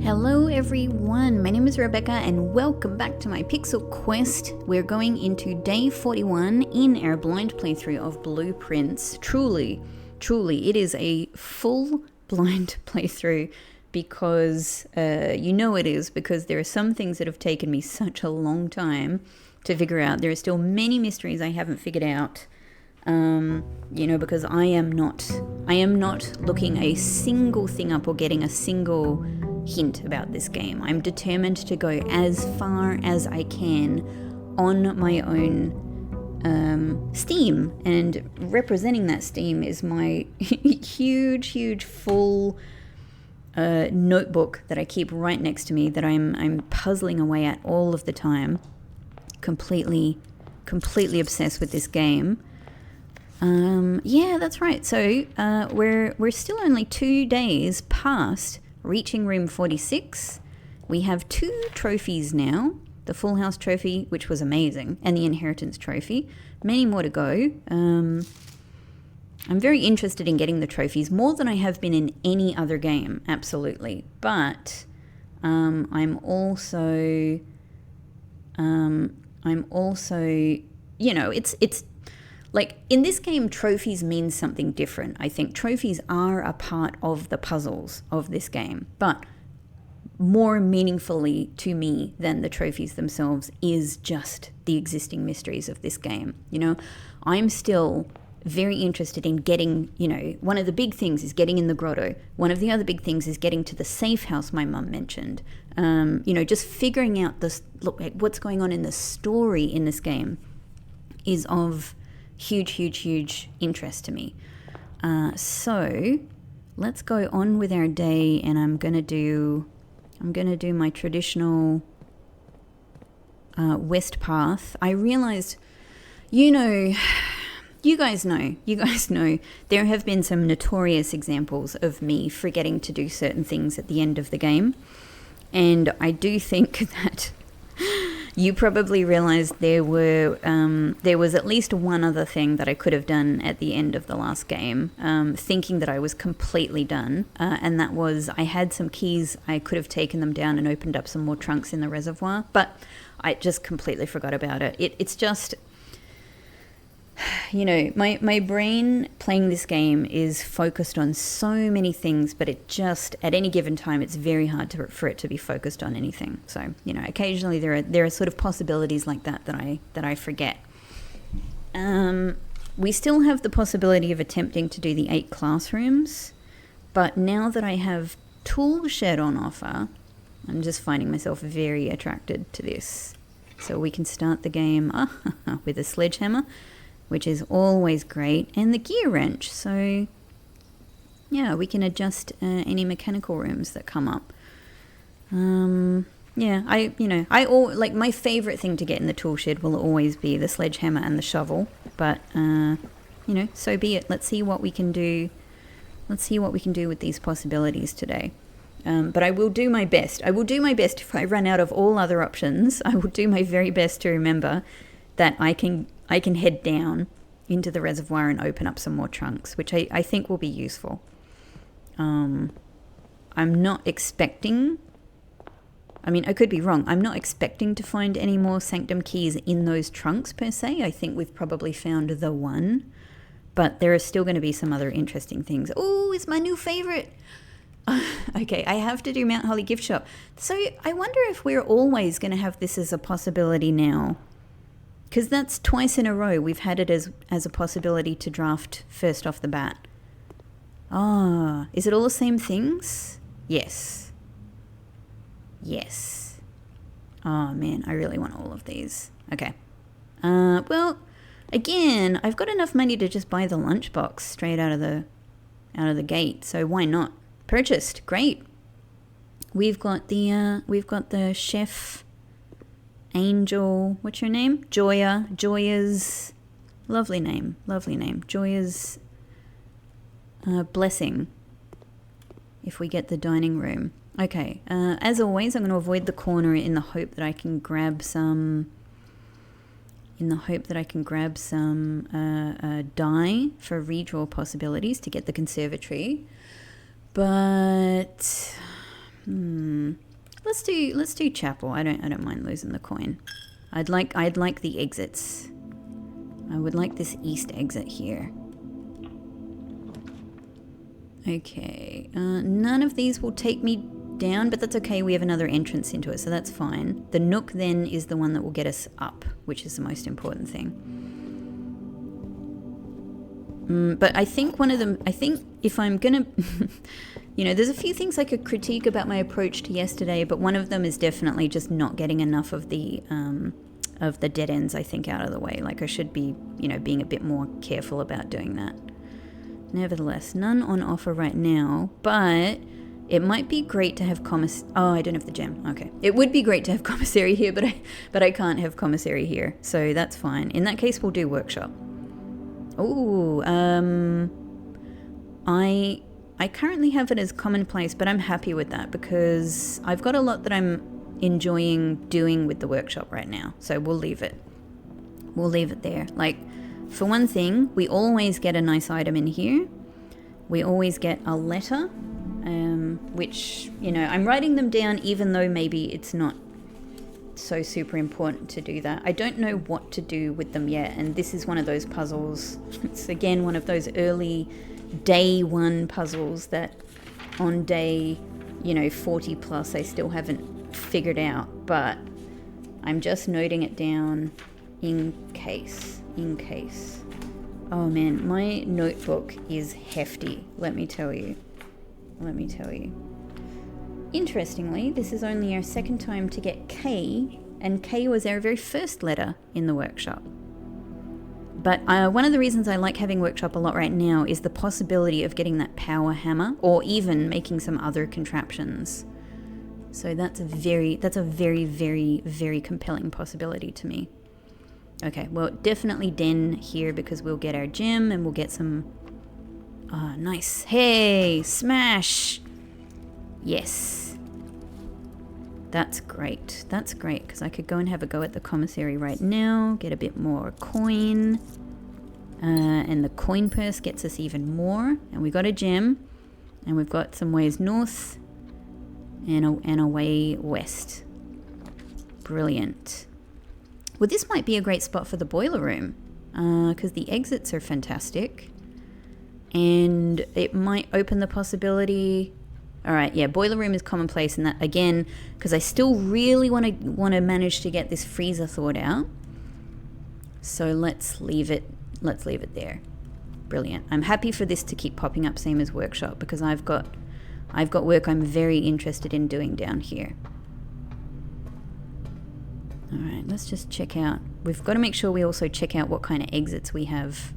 Hello everyone, my name is Rebecca and welcome back to my Pixel Quest. We're going into day 41 in our blind playthrough of Blueprints. Truly, it is a full blind playthrough because, it is because there are some things that have taken me such a long time to figure out. There are still many mysteries I haven't figured out. Because I am not looking a single thing up or getting a single hint about this game. I'm determined to go as far as I can on my own Steam, and representing that Steam is my huge full notebook that I keep right next to me that I'm puzzling away at all of the time. Completely obsessed with this game. Yeah, that's right. So we're still only 2 days past reaching room 46. We have 2 trophies now. The Full House trophy, which was amazing, and the Inheritance trophy. Many more to go. I'm very interested in getting the trophies, more than I have been in any other game, absolutely. But I'm also, it's like, in this game, trophies mean something different. I think trophies are a part of the puzzles of this game, but more meaningfully to me than the trophies themselves is just the existing mysteries of this game. I'm still very interested in getting, one of the big things is getting in the grotto. One of the other big things is getting to the safe house my mum mentioned. Just figuring out what's going on in the story in this game is of huge interest to me. So let's go on with our day, and I'm gonna do my traditional west path. I realized, you guys know there have been some notorious examples of me forgetting to do certain things at the end of the game, and I do think that you probably realized there was at least one other thing that I could have done at the end of the last game, thinking that I was completely done, and that was I had some keys. I could have taken them down and opened up some more trunks in the reservoir, but I just completely forgot about it. It's just, my brain playing this game is focused on so many things, but it just, at any given time, it's very hard for it to be focused on anything. So, occasionally there are sort of possibilities like that I forget. We still have the possibility of attempting to do the 8 classrooms, but now that I have Tool Shed on offer, I'm just finding myself very attracted to this. So we can start the game with a sledgehammer, which is always great, and the gear wrench. So, yeah, we can adjust any mechanical rooms that come up. My favorite thing to get in the tool shed will always be the sledgehammer and the shovel. But, so be it. Let's see what we can do. Let's see what we can do with these possibilities today. But I will do my best. If I run out of all other options, I will do my very best to remember that I can head down into the reservoir and open up some more trunks, which I think will be useful. I'm not expecting... I could be wrong. I'm not expecting to find any more Sanctum keys in those trunks, per se. I think we've probably found the one. But there are still going to be some other interesting things. Oh, it's my new favorite! Okay, I have to do Mount Holly gift shop. So I wonder if we're always going to have this as a possibility now. Because that's twice in a row we've had it as a possibility to draft first off the bat. Is it all the same things? Yes. Oh man, I really want all of these. Okay. Well, again, I've got enough money to just buy the lunchbox straight out of the gate, so why not? Purchased. Great. We've got the chef Angel, what's your name? Joya's, lovely name. Joya's blessing, if we get the dining room. Okay, as always, I'm going to avoid the corner in the hope that I can grab some die for redraw possibilities to get the conservatory. But, let's do chapel. I don't mind losing the coin. I'd like the exits. I would like this east exit here. Okay, none of these will take me down, but that's okay. We have another entrance into it, so that's fine. The nook then is the one that will get us up, which is the most important thing. But I think one of them, I think if I'm gonna, you know, there's a few things I could critique about my approach to yesterday, but one of them is definitely just not getting enough of the dead ends, I think, out of the way. Like I should be, you know, being a bit more careful about doing that. Nevertheless, none on offer right now, but it might be great to have oh, I don't have the gem. Okay. It would be great to have commissary here, but I can't have commissary here, so that's fine. In that case, we'll do workshop. Oh, I currently have it as commonplace, but I'm happy with that because I've got a lot that I'm enjoying doing with the workshop right now. So we'll leave it. We'll leave it there. Like, for one thing, we always get a nice item in here. We always get a letter, which, you know, I'm writing them down even though maybe it's not so super important to do that. I don't know what to do with them yet, and this is one of those puzzles. It's again one of those early day one puzzles that on day, you know, 40 plus I still haven't figured out, but I'm just noting it down in case. Oh man, my notebook is hefty, let me tell you. Interestingly, this is only our second time to get K, and K was our very first letter in the workshop. But one of the reasons I like having workshop a lot right now is the possibility of getting that power hammer, or even making some other contraptions. So that's a very, very, very compelling possibility to me. Okay, well, definitely den here because we'll get our gem and we'll get some... Oh, nice. Hey, smash! Yes. That's great. That's great, because I could go and have a go at the commissary right now, get a bit more coin, and the coin purse gets us even more, and we got a gem, and we've got some ways north and a way west. Brilliant. Well, this might be a great spot for the boiler room, because the exits are fantastic, and it might open the possibility... All right, yeah, boiler room is commonplace, and that again, because I still really want to manage to get this freezer thawed out. So let's leave it there. Brilliant. I'm happy for this to keep popping up, same as workshop, because I've got work I'm very interested in doing down here. All right, let's just check out. We've got to make sure we also check out what kind of exits we have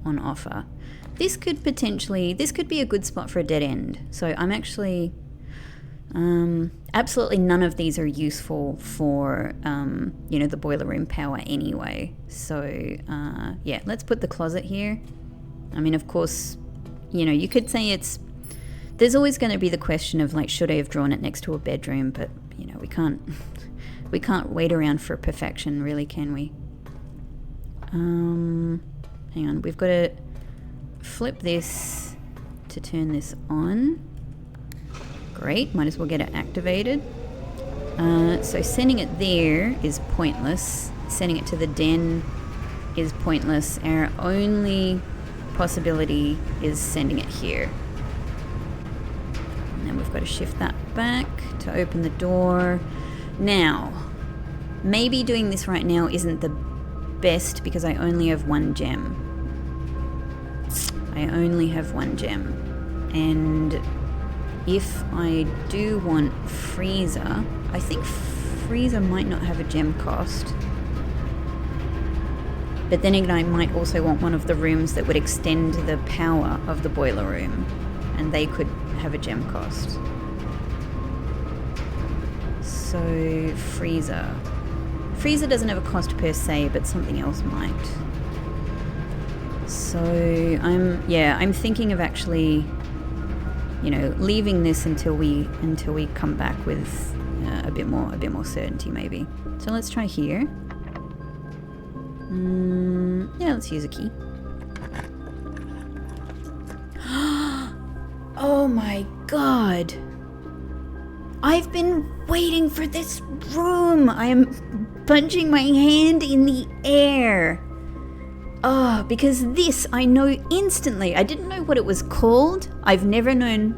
on offer. This could be a good spot for a dead end. So I'm actually, absolutely none of these are useful for, you know, the boiler room power anyway. So, yeah, let's put the closet here. I mean, of course, you know, you could say there's always going to be the question of, like, should I have drawn it next to a bedroom? But, you know, we can't wait around for perfection, really, can we? Hang on, we've got to flip this to turn this on. Great, might as well get it activated. So sending it there is pointless. Sending it to the den is pointless. Our only possibility is sending it here. And then we've got to shift that back to open the door. Now, maybe doing this right now isn't the best because I only have one gem. And if I do want freezer, I think freezer might not have a gem cost. But then again, I might also want one of the rooms that would extend the power of the boiler room, and they could have a gem cost. So freezer doesn't have a cost per se, but something else might. So I'm thinking of actually, you know, leaving this until we come back with a bit more certainty maybe. So let's try here. Yeah, let's use a key. Oh my god! I've been waiting for this room. I am punching my hand in the air. Oh, because this I know instantly. I didn't know what it was called. I've never known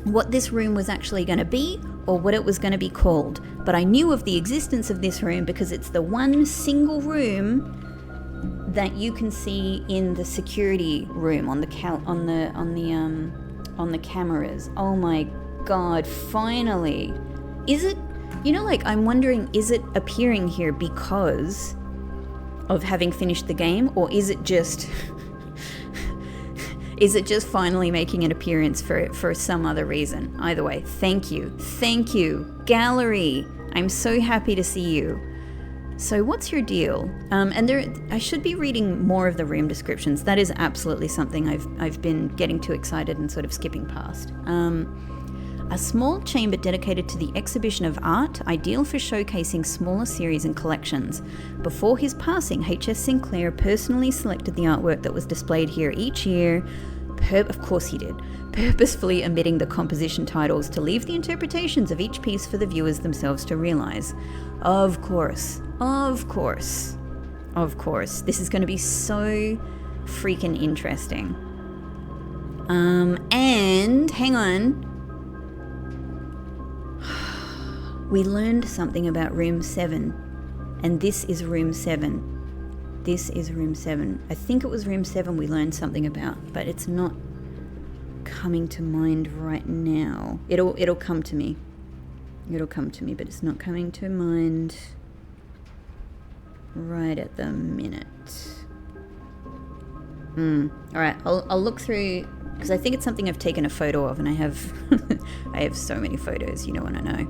what this room was actually going to be or what it was going to be called. But I knew of the existence of this room because it's the one single room that you can see in the security room on the cameras. Oh my god, finally. Is it, like, I'm wondering, is it appearing here because of having finished the game, or is it just finally making an appearance for some other reason? Either way, thank you gallery. I'm so happy to see you. So what's your deal? And I should be reading more of the room descriptions. That is absolutely something I've been getting too excited and sort of skipping past. A small chamber dedicated to the exhibition of art, ideal for showcasing smaller series and collections. Before his passing, H.S. Sinclair personally selected the artwork that was displayed here each year. Of course he did. Purposefully omitting the composition titles to leave the interpretations of each piece for the viewers themselves to realize. Of course. This is going to be so freaking interesting. And hang on. We learned something about room 7, and this is room 7. This is room 7. I think it was room 7 we learned something about, but it's not coming to mind right now. It'll come to me. It'll come to me, but it's not coming to mind right at the minute. All right, I'll look through, because I think it's something I've taken a photo of, and I have I have so many photos, you know what I know.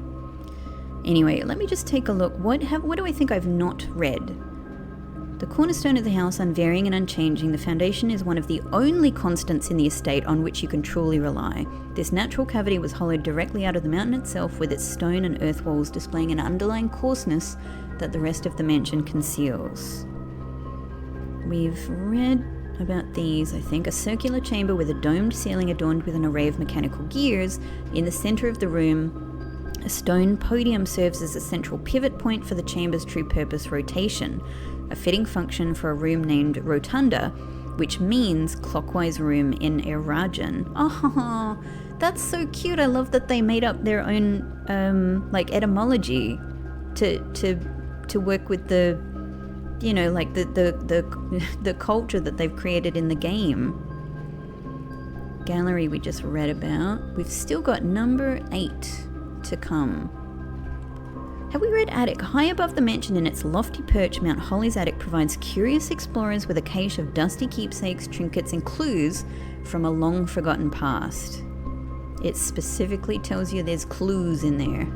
Anyway, let me just take a look. What do I think I've not read? The cornerstone of the house, unvarying and unchanging, the foundation is one of the only constants in the estate on which you can truly rely. This natural cavity was hollowed directly out of the mountain itself, with its stone and earth walls displaying an underlying coarseness that the rest of the mansion conceals. We've read about these, I think. A circular chamber with a domed ceiling adorned with an array of mechanical gears. In the center of the room, a stone podium serves as a central pivot point for the chamber's true purpose, rotation, a fitting function for a room named Rotunda, which means clockwise room in Erajan. Oh, that's so cute. I love that they made up their own etymology to work with the, the culture that they've created in the game. Gallery we just read about. We've still got number 8 to come. Have we read attic? High above the mansion in its lofty perch, Mount Holly's attic provides curious explorers with a cache of dusty keepsakes, trinkets, and clues from a long forgotten past. It specifically tells you there's clues in there.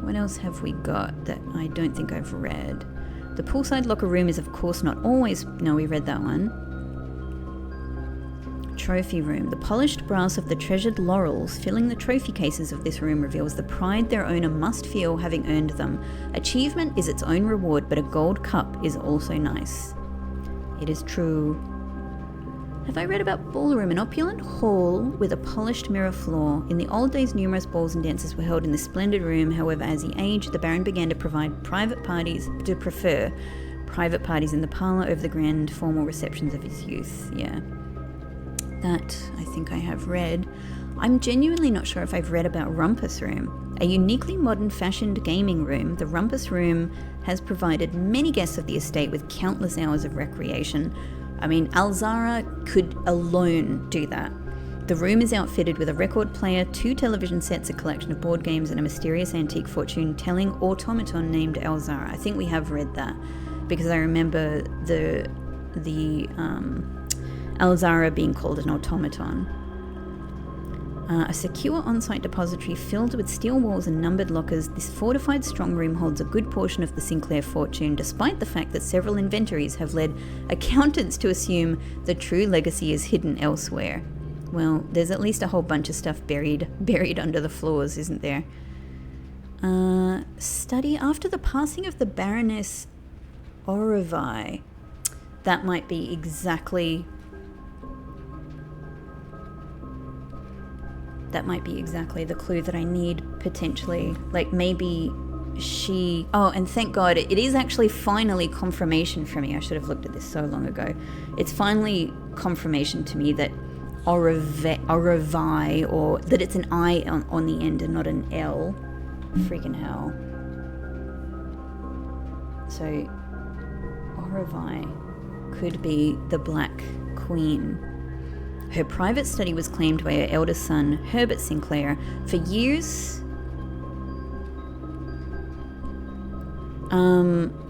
What else have we got that I don't think I've read? The poolside locker room is of course not always... No, we read that one. Trophy room. The polished brass of the treasured laurels filling the trophy cases of this room reveals the pride their owner must feel having earned them. Achievement is its own reward, but a gold cup is also nice. It is true. Have I read about ballroom? An opulent hall with a polished mirror floor. In the old days, numerous balls and dances were held in this splendid room. However, as he aged, the Baron began to prefer private parties in the parlour over the grand formal receptions of his youth. Yeah. That I think I have read. I'm genuinely not sure if I've read about Rumpus Room. A uniquely modern fashioned gaming room, the Rumpus Room has provided many guests of the estate with countless hours of recreation. I mean, Alzara could alone do that. The room is outfitted with a record player, 2 television sets, a collection of board games, and a mysterious antique fortune-telling automaton named Alzara. I think we have read that because I remember the Alzara being called an automaton. A secure on-site depository filled with steel walls and numbered lockers, this fortified strong room holds a good portion of the Sinclair fortune, despite the fact that several inventories have led accountants to assume the true legacy is hidden elsewhere. Well, there's at least a whole bunch of stuff buried under the floors, isn't there? Study after the passing of the Baroness Orovai. That might be exactly... That might be exactly the clue that I need, potentially. Like, maybe she... Oh, and thank God, it is actually finally confirmation for me. I should have looked at this so long ago. It's finally confirmation to me that Orovai, or that it's an I on the end and not an L. Freaking hell. So, Orovai could be the Black Queen. Her private study was claimed by her eldest son, Herbert Sinclair. For years...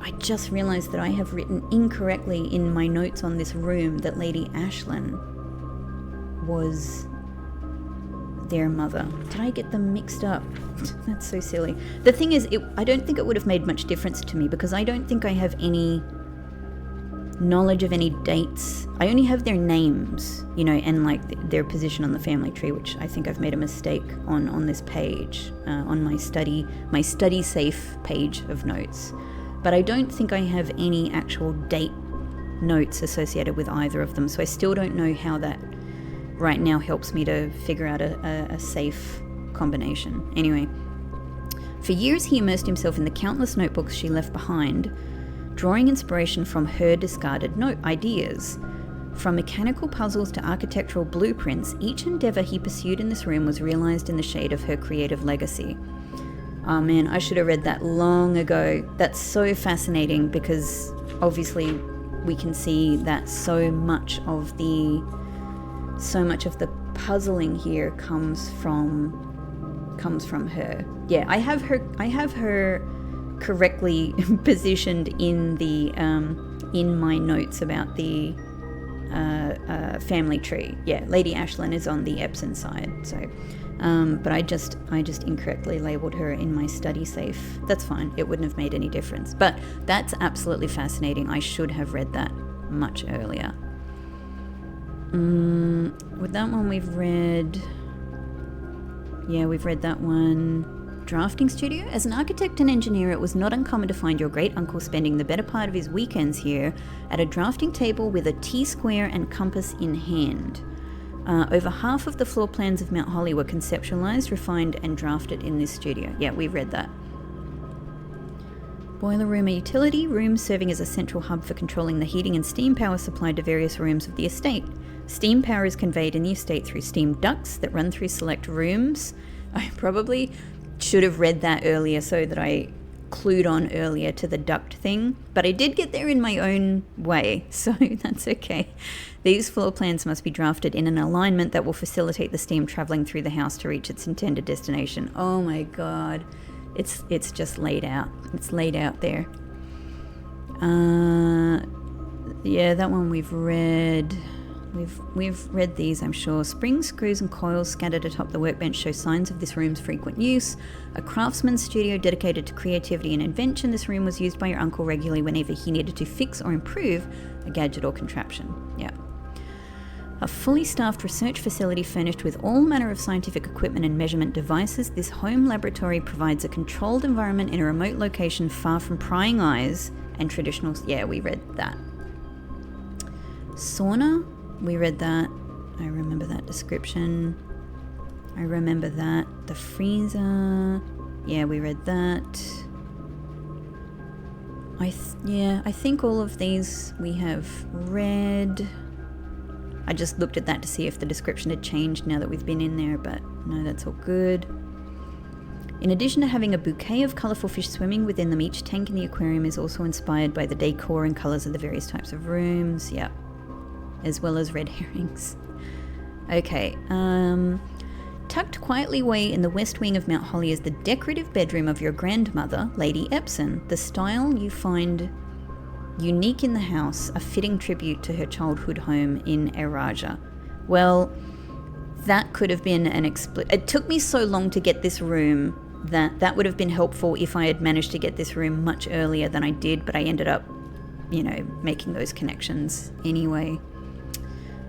I just realised that I have written incorrectly in my notes on this room that Lady Ashlyn was their mother. Did I get them mixed up? That's so silly. The thing is, I don't think it would have made much difference to me because I don't think I have any knowledge of any dates. I only have their names, you know, and like their position on the family tree, which I think I've made a mistake on this page, on my study safe page of notes. But I don't think I have any actual date notes associated with either of them, so I still don't know how that right now helps me to figure out a safe combination. Anyway, for years he immersed himself in the countless notebooks she left behind, drawing inspiration from her discarded note ideas. From mechanical puzzles to architectural blueprints, each endeavour he pursued in this room was realised in the shade of her creative legacy. Oh man, I should have read that long ago. That's so fascinating because obviously we can see that so much of the puzzling here comes from her. Yeah, I have her correctly positioned in the in my notes about the family tree. Yeah, Lady Ashlyn is on the Epsom side, so but I just incorrectly labeled her in my study safe. That's fine, it wouldn't have made any difference, but that's absolutely fascinating. I should have read that much earlier. With that one we've read that one. Drafting studio. As an architect and engineer, it was not uncommon to find your great uncle spending the better part of his weekends here at a drafting table with a T-square and compass in hand. Over half of the floor plans of Mount Holly were conceptualized, refined, and drafted in this studio. Yeah, we read that. Boiler room, a utility room serving as a central hub for controlling the heating and steam power supplied to various rooms of the estate. Steam power is conveyed in the estate through steam ducts that run through select rooms. I probably should have read that earlier so that I clued on earlier to the duct thing, but I did get there in my own way, so that's okay. These floor plans must be drafted in an alignment that will facilitate the steam traveling through the house to reach its intended destination. Oh my god, it's just laid out. It's laid out there. Yeah, that one we've read. We've read these, I'm sure. Springs, screws and coils scattered atop the workbench show signs of this room's frequent use. A craftsman's studio dedicated to creativity and invention, this room was used by your uncle regularly whenever he needed to fix or improve a gadget or contraption. Yeah. A fully staffed research facility furnished with all manner of scientific equipment and measurement devices, this home laboratory provides a controlled environment in a remote location far from prying eyes and traditional... Yeah, we read that. Sauna? We read that. I remember that description. I remember that. The freezer. Yeah, we read that. I think all of these we have read. I just looked at that to see if the description had changed now that we've been in there, but no, that's all good. In addition to having a bouquet of colourful fish swimming within them, each tank in the aquarium is also inspired by the decor and colours of the various types of rooms. Yeah. As well as red herrings. Okay, tucked quietly away in the west wing of Mount Holly is the decorative bedroom of your grandmother, Lady Epsom. The style you find unique in the house, a fitting tribute to her childhood home in Eraja. Well, that could have been an it took me so long to get this room that would have been helpful if I had managed to get this room much earlier than I did, but I ended up, you know, making those connections anyway.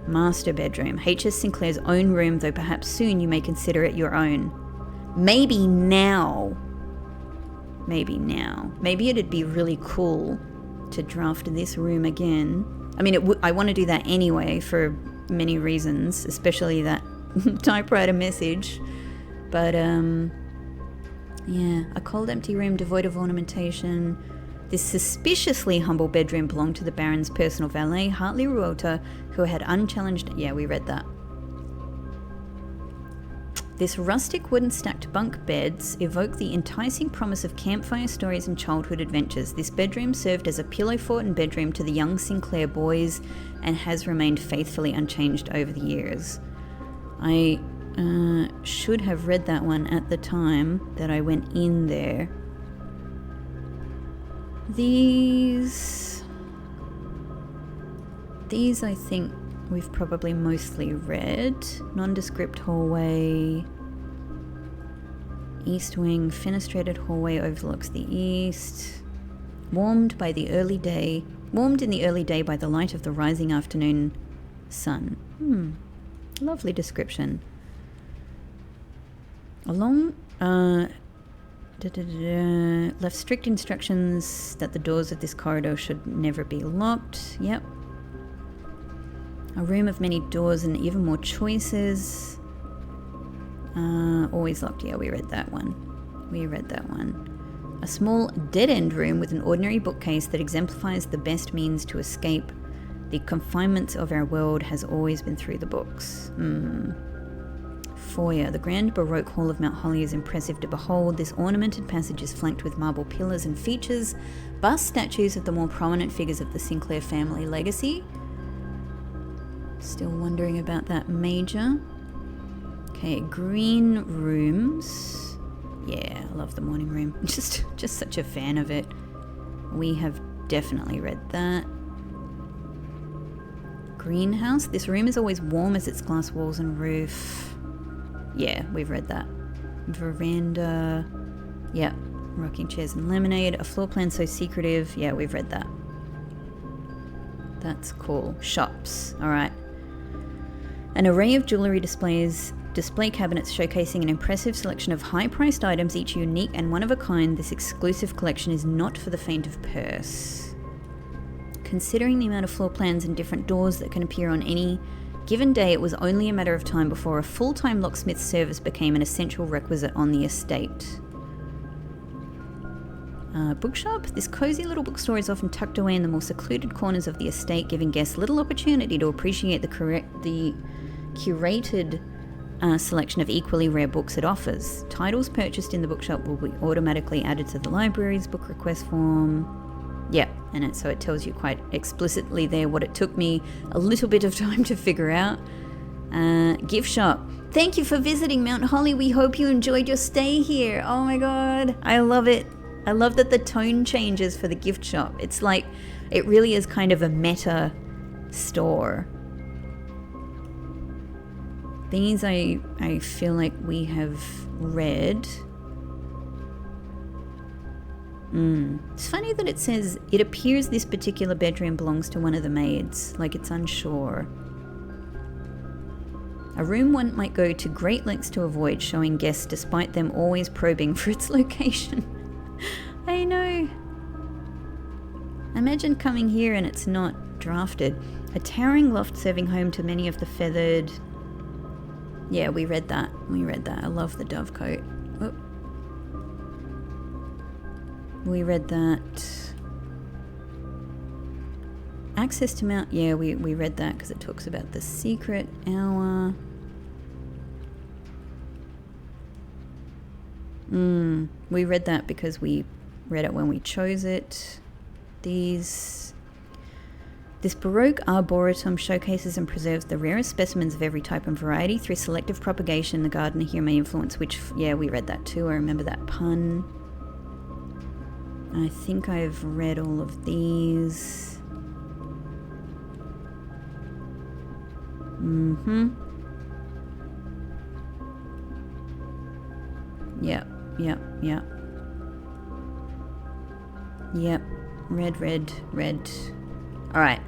Master bedroom. H.S. Sinclair's own room, though perhaps soon you may consider it your own. Maybe now. Maybe now. Maybe it'd be really cool to draft this room again. I mean, I want to do that anyway for many reasons, especially that typewriter message. But yeah, a cold empty room devoid of ornamentation. This suspiciously humble bedroom belonged to the Baron's personal valet, Hartley Ruota, who had unchallenged... Yeah, we read that. This rustic wooden stacked bunk beds evoke the enticing promise of campfire stories and childhood adventures. This bedroom served as a pillow fort and bedroom to the young Sinclair boys and has remained faithfully unchanged over the years. I should have read that one at the time that I went in there. These I think we've probably mostly read. Nondescript hallway, east wing, fenestrated hallway overlooks the east. Warmed in the early day by the light of the rising afternoon sun. Lovely description. Left strict instructions that the doors of this corridor should never be locked. Yep. A room of many doors and even more choices. Always locked. Yeah, we read that one. A small dead-end room with an ordinary bookcase that exemplifies the best means to escape the confinements of our world has always been through the books. Foyer. The grand Baroque hall of Mount Holly is impressive to behold. This ornamented passage is flanked with marble pillars and features bust statues of the more prominent figures of the Sinclair family legacy. Still wondering about that major. Okay, green rooms. Yeah, I love the morning room. Just such a fan of it. We have definitely read that. Greenhouse. This room is always warm as its glass walls and roof. Yeah, we've read that. Veranda. Yeah, rocking chairs and lemonade. A floor plan so secretive. Yeah, we've read that. That's cool. Shops. All right. An array of jewellery display cabinets showcasing an impressive selection of high-priced items, each unique and one of a kind. This exclusive collection is not for the faint of purse. Considering the amount of floor plans and different doors that can appear on any given day, it was only a matter of time before a full-time locksmith service became an essential requisite on the estate. Bookshop. This cozy little bookstore is often tucked away in the more secluded corners of the estate, giving guests little opportunity to appreciate the curated selection of equally rare books it offers. Titles purchased in the bookshop will be automatically added to the library's book request form. Yeah, and so it tells you quite explicitly there what it took me a little bit of time to figure out. Gift shop. Thank you for visiting Mount Holly. We hope you enjoyed your stay here. Oh my god, I love it. I love that the tone changes for the gift shop. It's like, it really is kind of a meta store. These I feel like we have read. It's funny that it says, it appears this particular bedroom belongs to one of the maids, like it's unsure. A room one might go to great lengths to avoid showing guests despite them always probing for its location. I know. Imagine coming here and it's not drafted. A towering loft serving home to many of the feathered... Yeah, we read that. I love the dovecote. Oh. We read that. Access to Mount... Yeah, we read that because it talks about the secret hour. We read that because we read it when we chose it. This Baroque arboretum showcases and preserves the rarest specimens of every type and variety. Through selective propagation, the gardener here may influence which... Yeah, we read that too. I remember that pun. I think I've read all of these. Yep. Red. All right.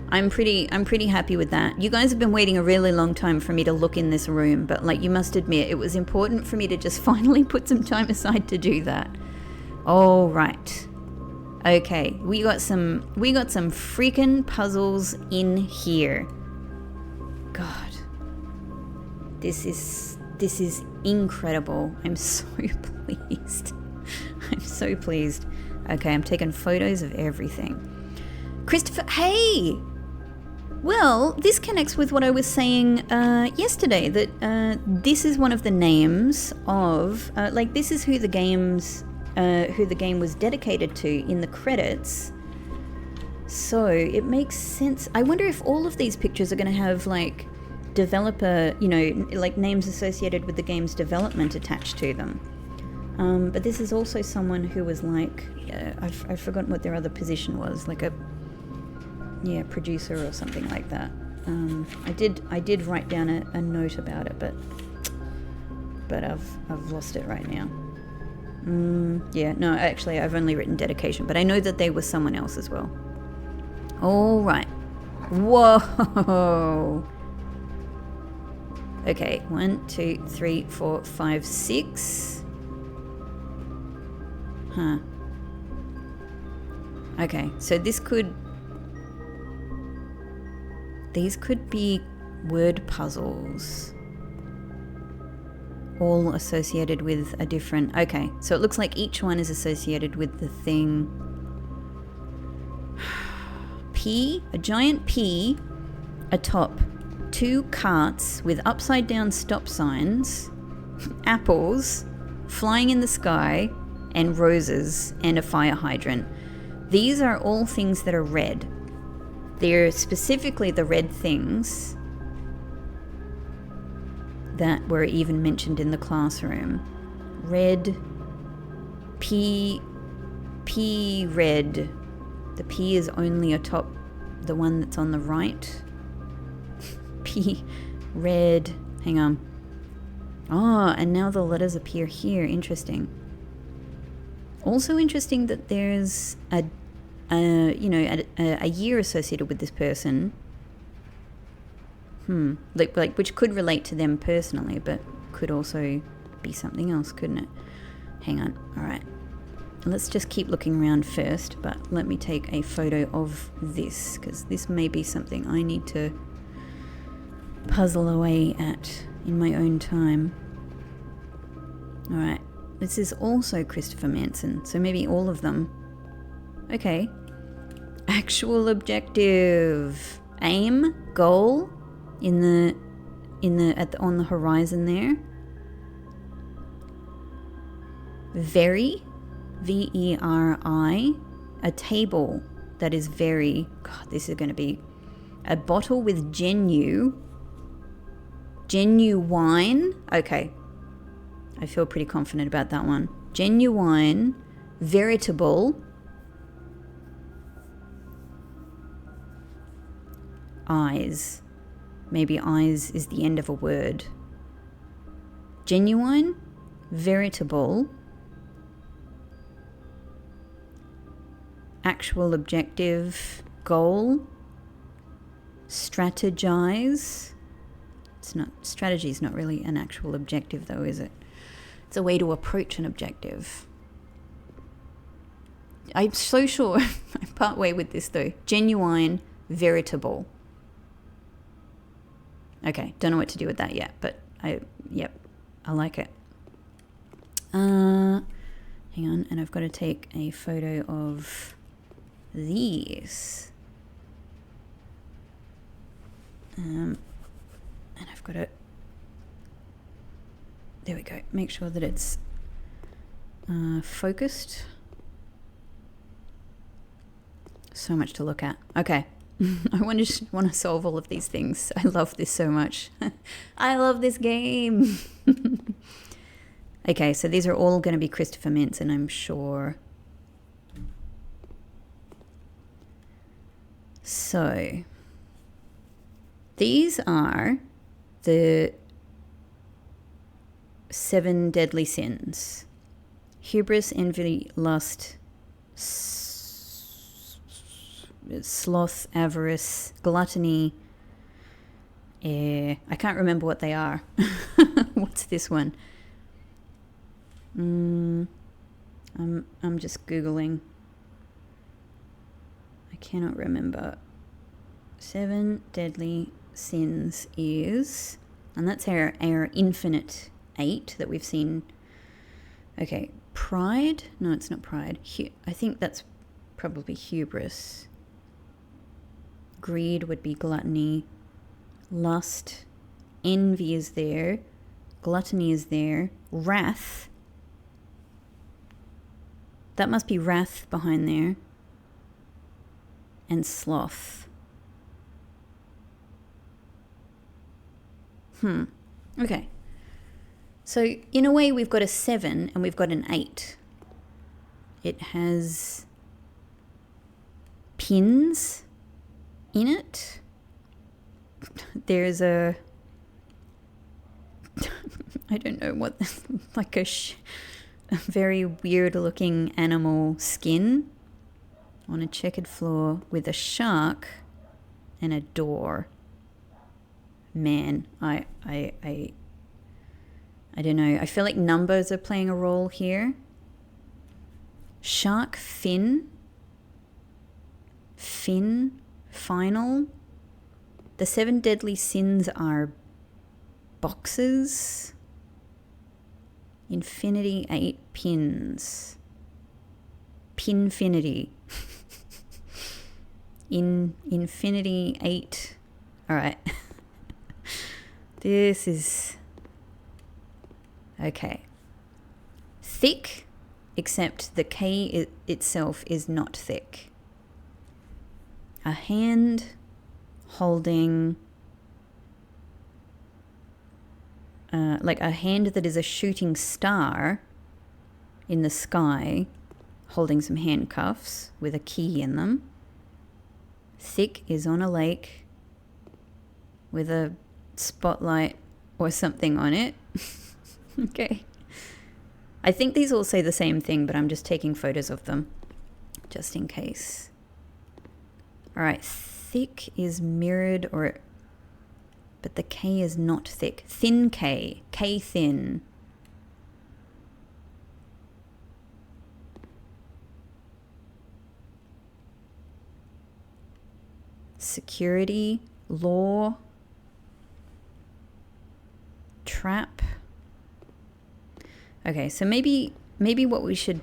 I'm pretty happy with that. You guys have been waiting a really long time for me to look in this room, but like, you must admit it was important for me to just finally put some time aside to do that. All right. Okay, we got some freaking puzzles in here. God. This is incredible. I'm so pleased. I'm so pleased. Okay, I'm taking photos of everything. Christopher, hey! Well, this connects with what I was saying yesterday, that this is one of the names of, like, this is who the game was dedicated to in the credits. So it makes sense. I wonder if all of these pictures are going to have, like, developer, you know, like names associated with the game's development attached to them. But this is also someone who was like, I've forgotten what their other position was, like a producer or something like that. I did write down a note about it, but I've lost it right now. Yeah, no, actually I've only written dedication, but I know that they were someone else as well. All right. Whoa. Okay, 1, 2, 3, 4, 5, 6. Huh. Okay, so these could be word puzzles, all associated with a different... Okay, so it looks like each one is associated with the thing. P, a giant P atop 2 carts with upside down stop signs, apples flying in the sky, and roses, and a fire hydrant. These are all things that are red. They're specifically the red things that were even mentioned in the classroom. Red, P red. The P is only atop the one that's on the right. P, red, hang on. Oh, and now the letters appear here, interesting. Also interesting that there's a year associated with this person. Like which could relate to them personally, but could also be something else, couldn't it? Hang on. All right. Let's just keep looking around first, but let me take a photo of this, because this may be something I need to puzzle away at in my own time. All right. This is also Christopher Manson, so maybe all of them. Okay. Actual objective. Aim, goal on the horizon there. Very, V-E-R-I, a table that is very, God, this is going to be a bottle with genuine. Okay. I feel pretty confident about that one. Genuine, veritable, eyes. Maybe eyes is the end of a word. Genuine, veritable, actual objective, goal, strategize. Strategy is not really an actual objective though, is it? It's a way to approach an objective. I'm so sure I'm part way with this though. Genuine, veritable. Okay, don't know what to do with that yet, but I like it. Hang on, and I've got to take a photo of these. And I've got to, there we go, make sure that it's focused. So much to look at. Okay. I want to solve all of these things. I love this so much. I love this game. Okay, so these are all going to be Christopher Manson, I'm sure. So, these are the 7 deadly sins. Hubris, envy, lust, sloth, avarice, gluttony. I can't remember what they are. What's this one? I'm just Googling. I cannot remember. 7 deadly sins is And that's our infinite 8 that we've seen. Okay, pride? No, it's not pride. I think that's probably hubris. Greed would be gluttony. Lust. Envy is there. Gluttony is there. Wrath. That must be wrath behind there. And sloth. Okay. So in a way we've got a 7 and we've got an 8. It has pins in it. There's a I don't know what, like a very weird looking animal skin on a checkered floor with a shark and a door. Man, I don't know. I feel like numbers are playing a role here. Shark fin. Final. The 7 deadly sins are boxes. Infinity 8 pins. Pinfinity. Infinity 8. All right. This is okay. Thick, except the K itself is not thick. A hand holding like a hand that is a shooting star in the sky, holding some handcuffs with a key in them. Thick is on a lake with a spotlight or something on it. Okay. I think these all say the same thing, but I'm just taking photos of them just in case. All right, thick is mirrored, but the K is not thick. Thin K, K thin. Security, law, trap. Okay, so maybe what we should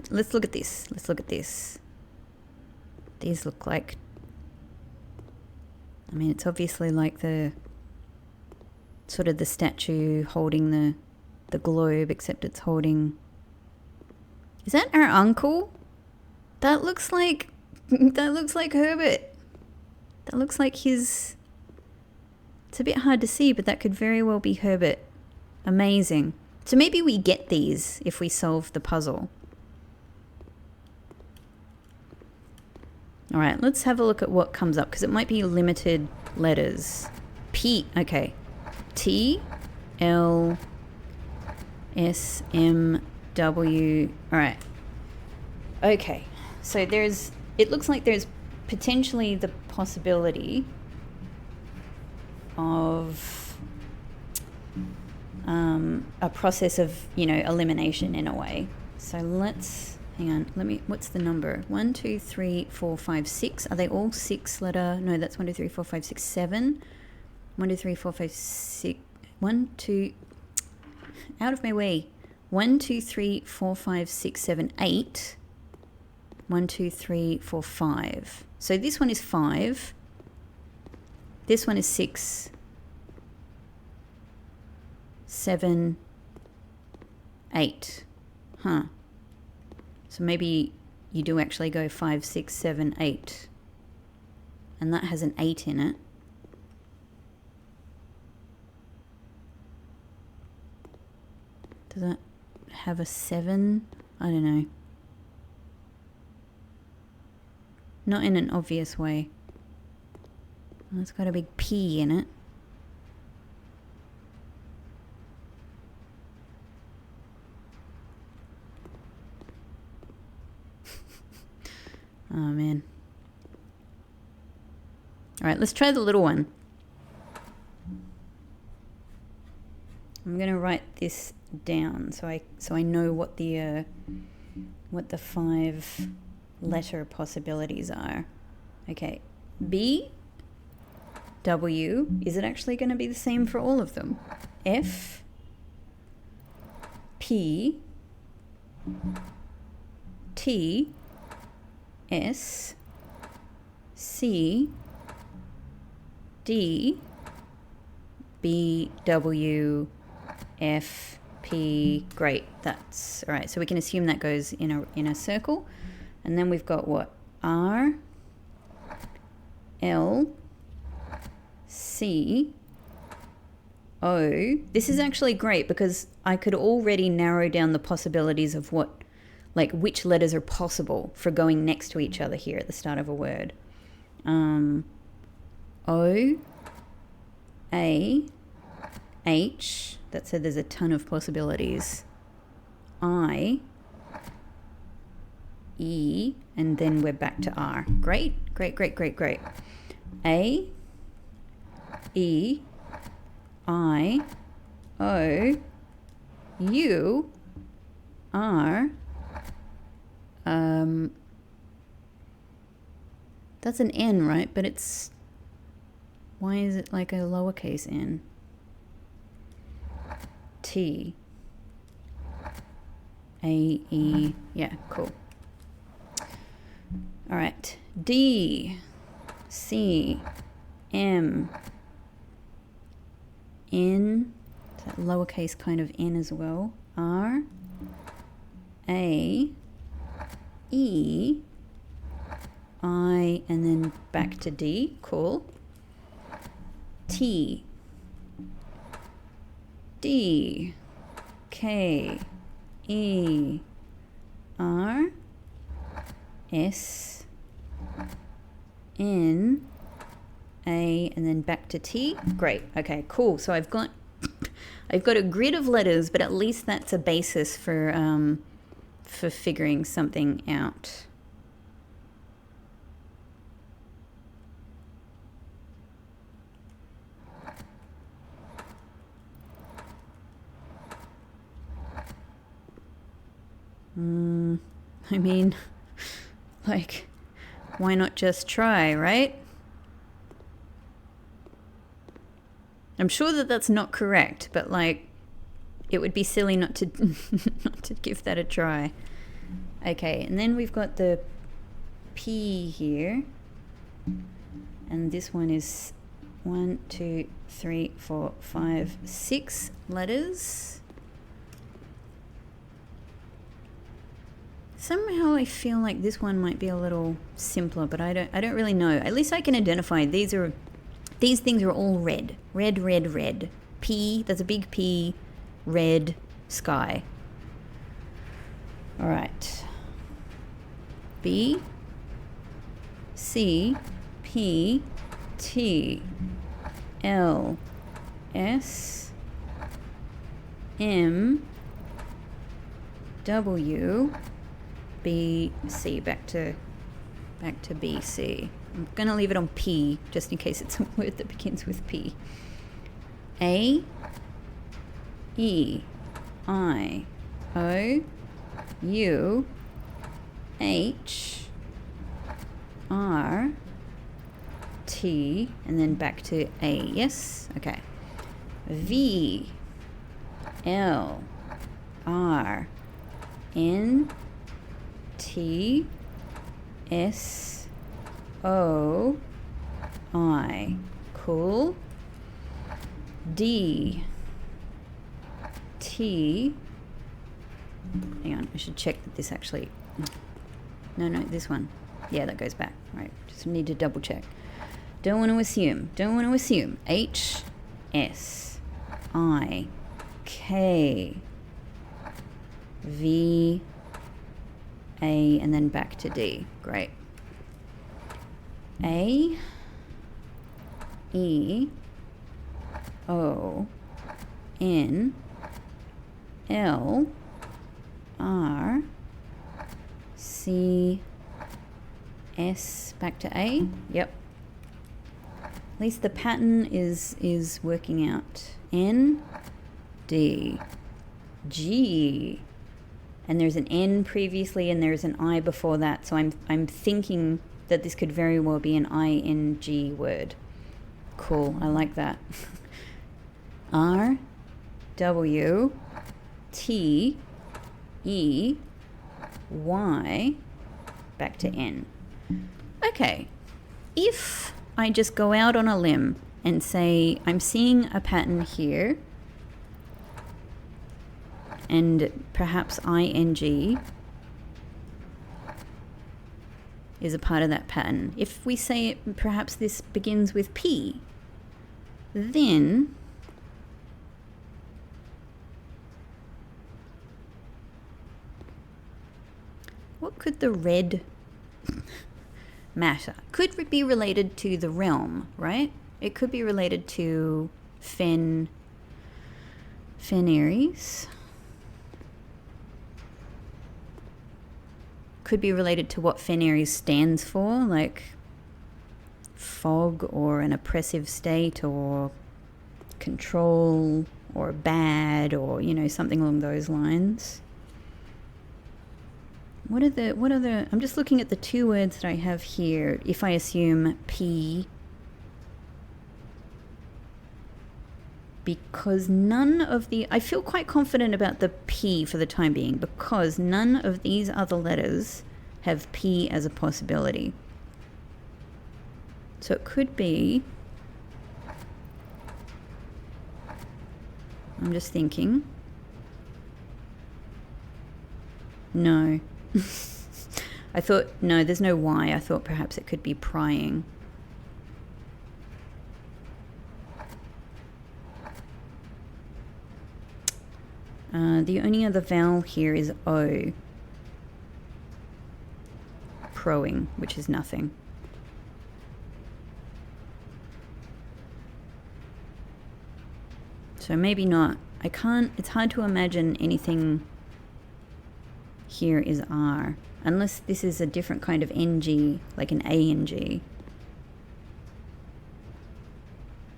let's look at this. These look like, I mean, it's obviously like the sort of the statue holding the globe, except it's holding, is that our uncle? That looks like Herbert. That looks like his, it's a bit hard to see, but that could very well be Herbert. Amazing. So maybe we get these if we solve the puzzle. All right, let's have a look at what comes up, because it might be limited letters. P, okay. T, L, S, M, W. All right. Okay, so it looks like there's potentially the possibility of a process of, elimination in a way. So let's, hang on, what's the number? 1, 2, 3, 4, 5, 6. Are they all 6 letter? No, that's 1, 2, 3, 4, 5, 6, 7. 1, 2, 3, 4, 5, 6. 1, 2, out of my way. 1, 2, 3, 4, 5, 6, 7, 8. 1, 2, 3, 4, 5. So this one is 5. This one is 6, 7, 8. Huh. So maybe you do actually go 5, 6, 7, 8. And that has an 8 in it. Does that have a 7? I don't know. Not in an obvious way. Well, it's got a big P in it. Oh, man. All right, let's try the little one. I'm going to write this down so I know what the 5 letter possibilities are. Okay. B, W, is it actually going to be the same for all of them? F, P, T, S, C, D, B, W, F, P. Great, that's all right. So we can assume that goes in a circle. And then we've got what? R, L, C, O. This is actually great because I could already narrow down the possibilities of what, like which letters are possible for going next to each other here at the start of a word. O, A, H. That said, there's a ton of possibilities. I, E, and then we're back to R. Great, great, great, great, great. A, E, I, O, U, R. That's an N, right? But it's, why is it like a lowercase n? T, A, E, yeah, cool. All right, D, C, M, N, that lowercase kind of n as well, R, A, E, I, and then back to D, cool. T, D, K, E, R, S, N, A, and then back to T. Great. Okay, cool. So I've got a grid of letters, but at least that's a basis for figuring something out. I mean, like, why not just try, right? I'm sure that that's not correct, but like, it would be silly not to not to give that a try. Okay, and then we've got the P here, and this one is 1, 2, 3, 4, 5, 6 letters. Somehow I feel like this one might be a little simpler, but I don't really know. At least I can identify these things are all red. Red, red, red. P, there's a big P, red, sky. All right. B, C, P, T, L, S, M, W, B, C, back to B, C. I'm gonna leave it on P just in case it's a word that begins with P. A, E, I, O, U, H, R, T, and then back to A. Yes? Okay. V, L, R, N, T, S, O, I. Cool. D, T, hang on, I should check that this actually, no, this one. Yeah, that goes back. Right, just need to double check. Don't want to assume. H, S, I, K, V, A, and then back to D. Great. A, E, O, N, L, R, C, S, back to A. Yep. At least the pattern is working out. N, D, G, and there's an N previously and there's an I before that, so I'm thinking that this could very well be an ING word. Cool, I like that. R, W, T, E, Y, back to N. Okay, if I just go out on a limb and say I'm seeing a pattern here, and perhaps ing is a part of that pattern. If we say perhaps this begins with P, then what could the red matter? Could it be related to the realm, right? It could be related to Aries. Could be related to what Aries stands for, like fog or an oppressive state or control or bad or, you know, something along those lines. What are the, I'm just looking at the two words that I have here. If I assume P, because none of the, I feel quite confident about the P for the time being, because none of these other letters have P as a possibility. So it could be, I'm just thinking, no. I thought, no, there's no Y. I thought perhaps it could be prying. The only other vowel here is O. Proing, which is nothing. So maybe not. I can't, it's hard to imagine anything here is R, unless this is a different kind of NG, like an ANG.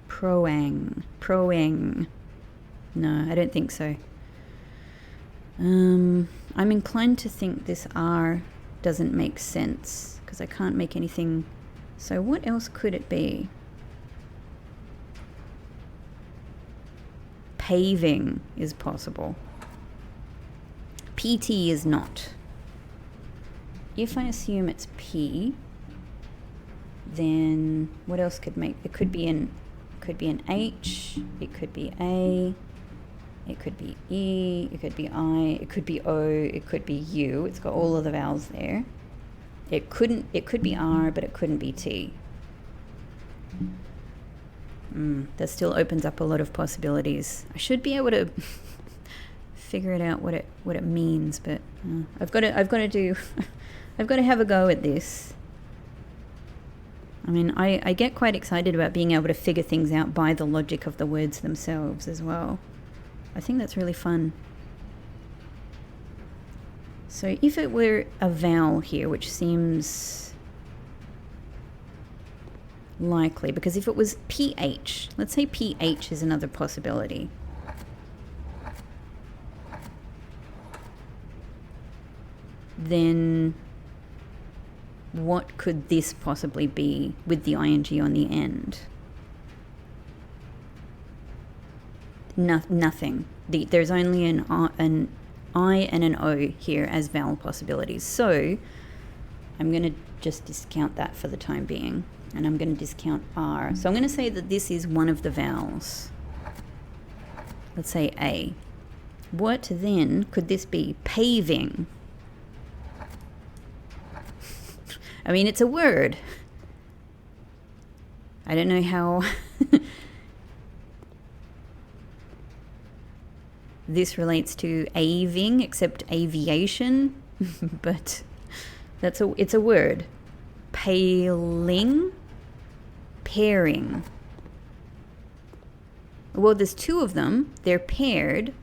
Proang. No, I don't think so. I'm inclined to think this R doesn't make sense, because I can't make anything. So what else could it be? Paving is possible. PT is not. If I assume it's P, then what else could make it? Could be an H, it could be A, it could be E, it could be I, it could be O, it could be U. It's got all of the vowels there. It could be R, but it couldn't be T. That still opens up a lot of possibilities. I should be able to figure it out what it means, but I've got to have a go at this. I mean, I get quite excited about being able to figure things out by the logic of the words themselves as well. I think that's really fun. So if it were a vowel here, which seems likely, because if it was PH, let's say PH is another possibility. Then what could this possibly be with the ing on the end? Nothing. There's only an I and an O here as vowel possibilities. So I'm going to just discount that for the time being. And I'm going to discount R. So I'm going to say that this is one of the vowels. Let's say A. What then could this be? Paving. I mean, it's a word. I don't know how this relates to aving, except aviation, but it's a word. Paling, pairing. Well, there's two of them. They're paired,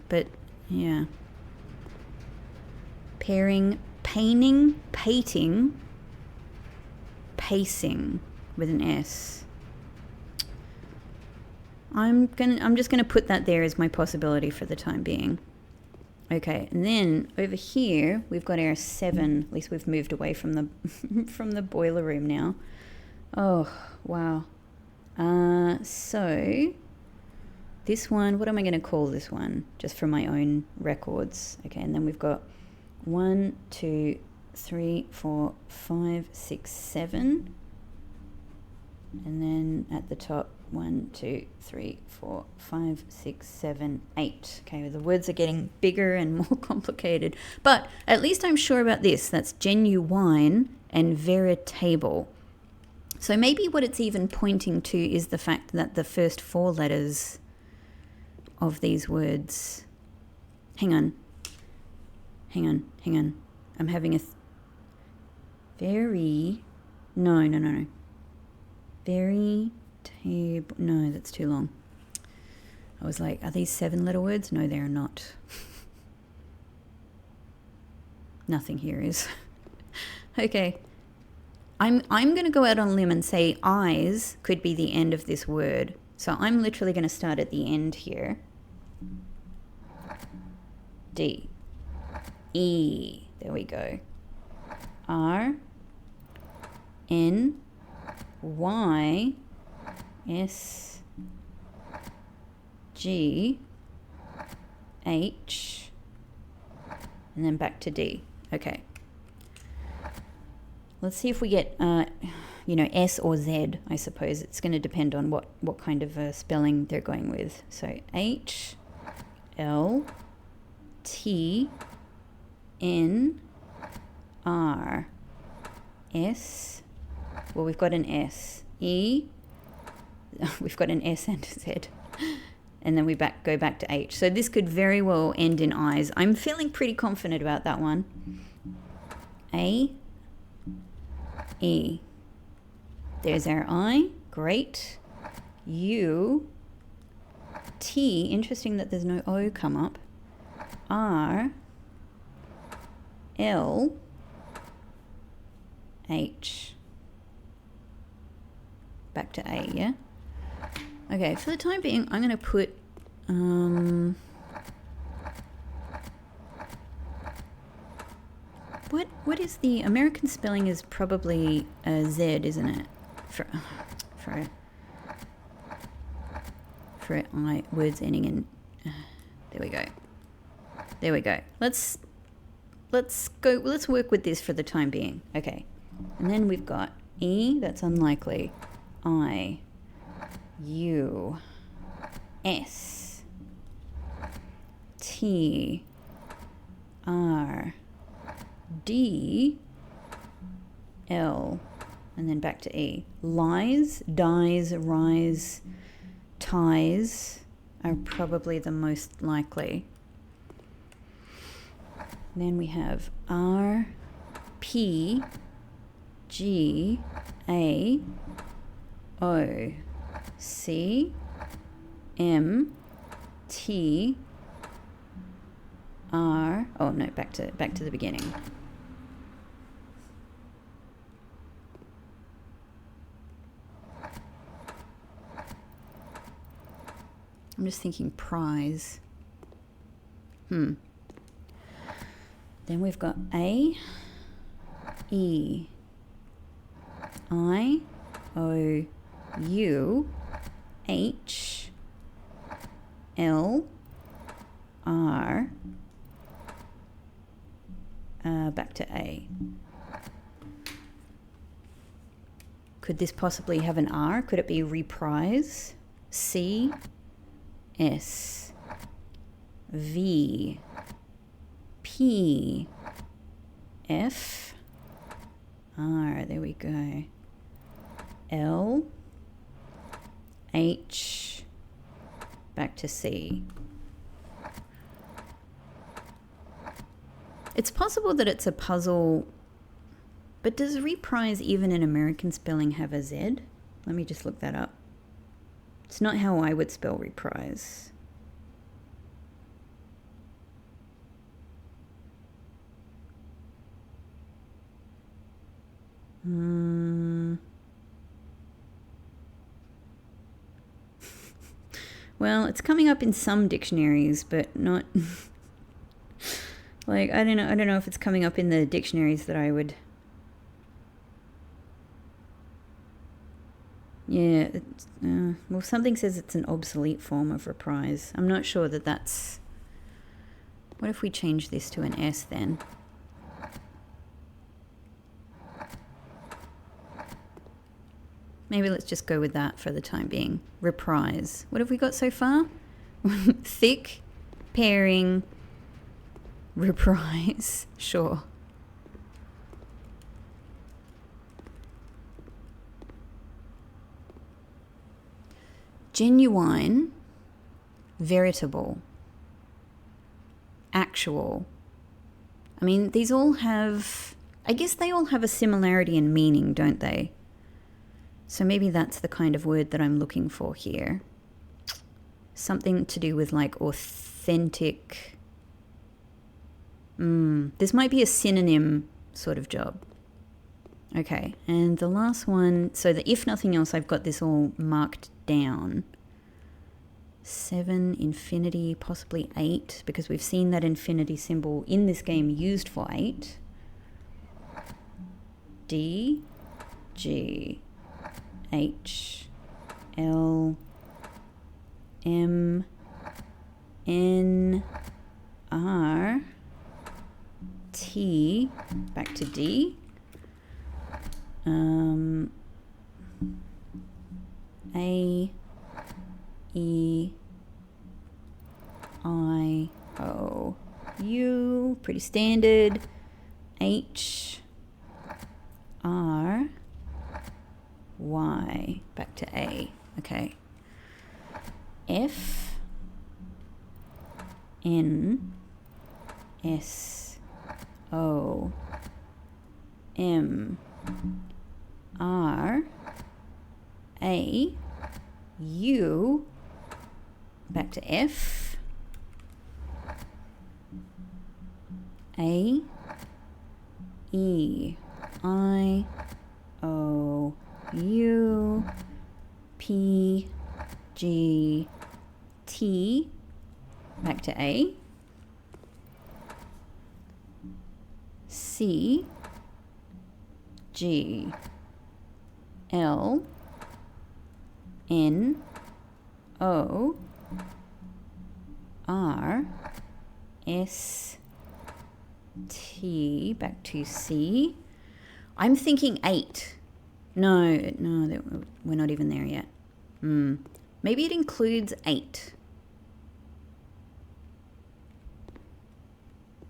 but yeah. Pairing, painting, pating, pacing with an S. I'm just gonna put that there as my possibility for the time being. Okay, and then over here we've got our 7. At least we've moved away from the from the boiler room now. Oh, wow. So this one, what am I going to call this one? Just for my own records. Okay, and then we've got 1, 2, 3, 4, 5, 6, 7. And then at the top, 1, 2, 3, 4, 5, 6, 7, 8. Okay, the words are getting bigger and more complicated. But at least I'm sure about this. That's genuine and veritable. So maybe what it's even pointing to is the fact that the first 4 letters of these words... Hang on. I'm having a... very... No. Very table... No, that's too long. I was like, are these 7-letter words? No, they're not. Nothing here is. Okay. I'm going to go out on a limb and say eyes could be the end of this word. So I'm literally going to start at the end here. D. E. There we go. R. N. Y. S. G. H. And then back to D. Okay. Let's see if we get, S or Z, I suppose. It's going to depend on what kind of spelling they're going with. So H, L, T, N, R, S. Well, we've got an S. E. We've got an S and a Z. And then we go back to H. So this could very well end in I's. I'm feeling pretty confident about that one. A. E. There's our I. Great. U. T. Interesting that there's no O come up. R. L. H. Back to A, yeah? Okay, for the time being, I'm going to put... What is the American spelling is probably a Z, isn't it? For I words ending in there we go. Let's work with this for the time being. Okay. And then we've got E, that's unlikely. I, U, S, T, R, D, L, and then back to E. Lies, dies, rise, ties are probably the most likely. Then we have R, P, G, A, O, C, M, T, R. Oh no, back to the beginning. I'm just thinking prize. Then we've got A, E, I, O, U, H, L, R, back to A. Could this possibly have an R? Could it be reprise? C, S, V, P, F, R, there we go. L, H, back to C. It's possible that it's a puzzle, but does reprise even in American spelling have a Z? Let me just look that up. It's not how I would spell reprise. Well, it's coming up in some dictionaries, but not like I don't know if it's coming up in the dictionaries that I would Yeah, well, something says it's an obsolete form of reprise. I'm not sure that that's... What if we change this to an S then? Maybe let's just go with that for the time being. Reprise. What have we got so far? Thick, pairing, reprise. Sure. Genuine, veritable, actual. I mean, these all have... I guess they all have a similarity in meaning, don't they? So maybe that's the kind of word that I'm looking for here. Something to do with like authentic. This might be a synonym sort of job. Okay, and the last one, so that if nothing else, I've got this all marked down. 7, infinity, possibly 8, because we've seen that infinity symbol in this game used for 8. D, G, H, L, M, N, R, T, back to D, A, E, I, O, U, pretty standard, H, R, Y, back to A, okay, F, N, S, O, M, R, A, U, back to F, A, E, I, O, U, P, G, T, back to A, C, G, L, N, O, R, S, T, back to C. I'm thinking 8. No, we're not even there yet. Maybe it includes 8.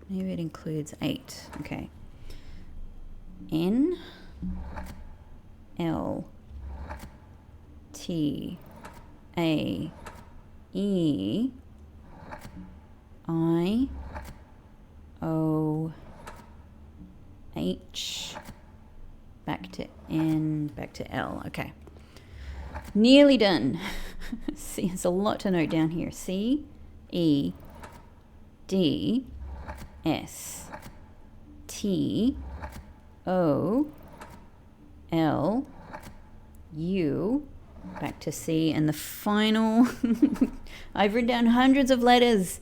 Maybe it includes 8. Okay. N, L, T, A, E, I, O, H, back to N, back to L. Okay. Nearly done. See, there's a lot to note down here. C, E, D, S, T, O, L, U, back to C, and the final, I've written down hundreds of letters,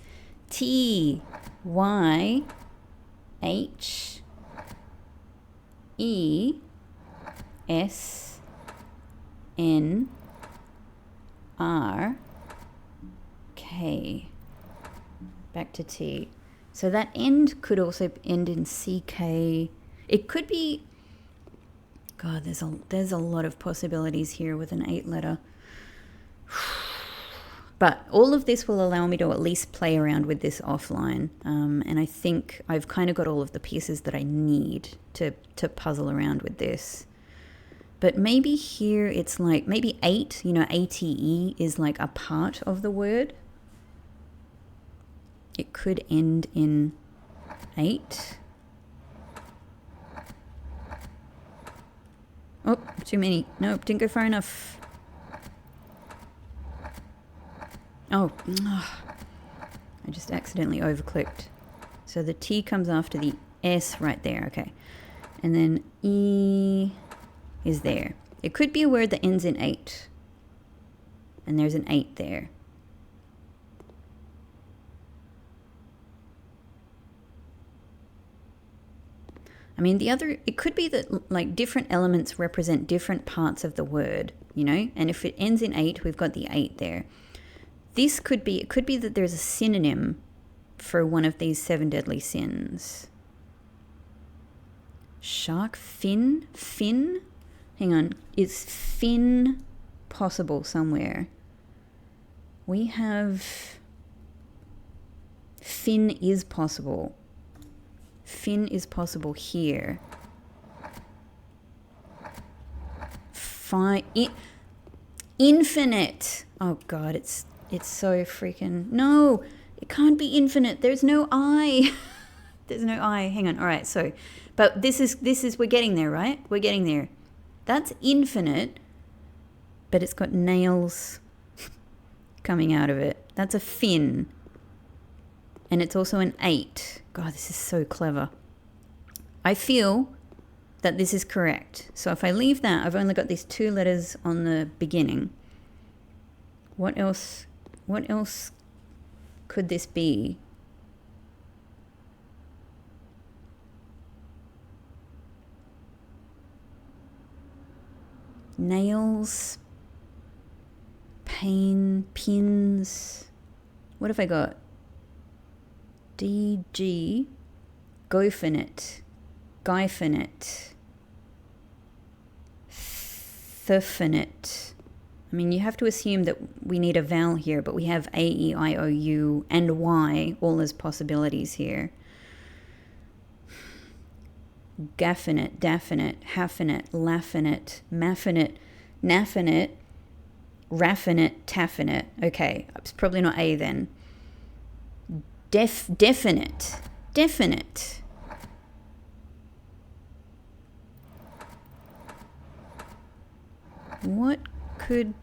T, Y, H, E, S, N, R, K, back to T. So that end could also end in CK. It could be, God, there's a lot of possibilities here with an 8 letter. But all of this will allow me to at least play around with this offline. And I think I've kind of got all of the pieces that I need to puzzle around with this. But maybe here it's like, maybe 8, ATE is like a part of the word. It could end in 8. Oh, too many. Nope, didn't go far enough. Oh, I just accidentally overclicked. So the T comes after the S right there, okay. And then E is there. It could be a word that ends in 8. And there's an 8 there. I mean, it could be that like different elements represent different parts of the word. you know? And if it ends in 8, we've got the 8 there. This could be, it could be that there's a synonym for one of these 7 deadly sins. Shark fin? Fin? Hang on. Is fin possible somewhere? We have... Fin is possible. Fin is possible here. Infinite. Oh God, it's so freaking... No, it can't be infinite. There's no I. There's no I. Hang on. All right, so... But this is, we're getting there, right? We're getting there. That's infinite, but it's got nails coming out of it. That's a fin. And it's also an 8. God, this is so clever. I feel that this is correct. So if I leave that, I've only got these 2 letters on the beginning. What else could this be? Nails, pain, pins. What have I got? DG, gofinite, guyfinite, thurfinite. I mean, you have to assume that we need a vowel here, but we have A, E, I, O, U, and Y all as possibilities here. Gaffinite, daffinite, haffinite, laffinite, maffinite, naffinite, raffinite, taffinite. Okay, it's probably not A then. Definite. What could...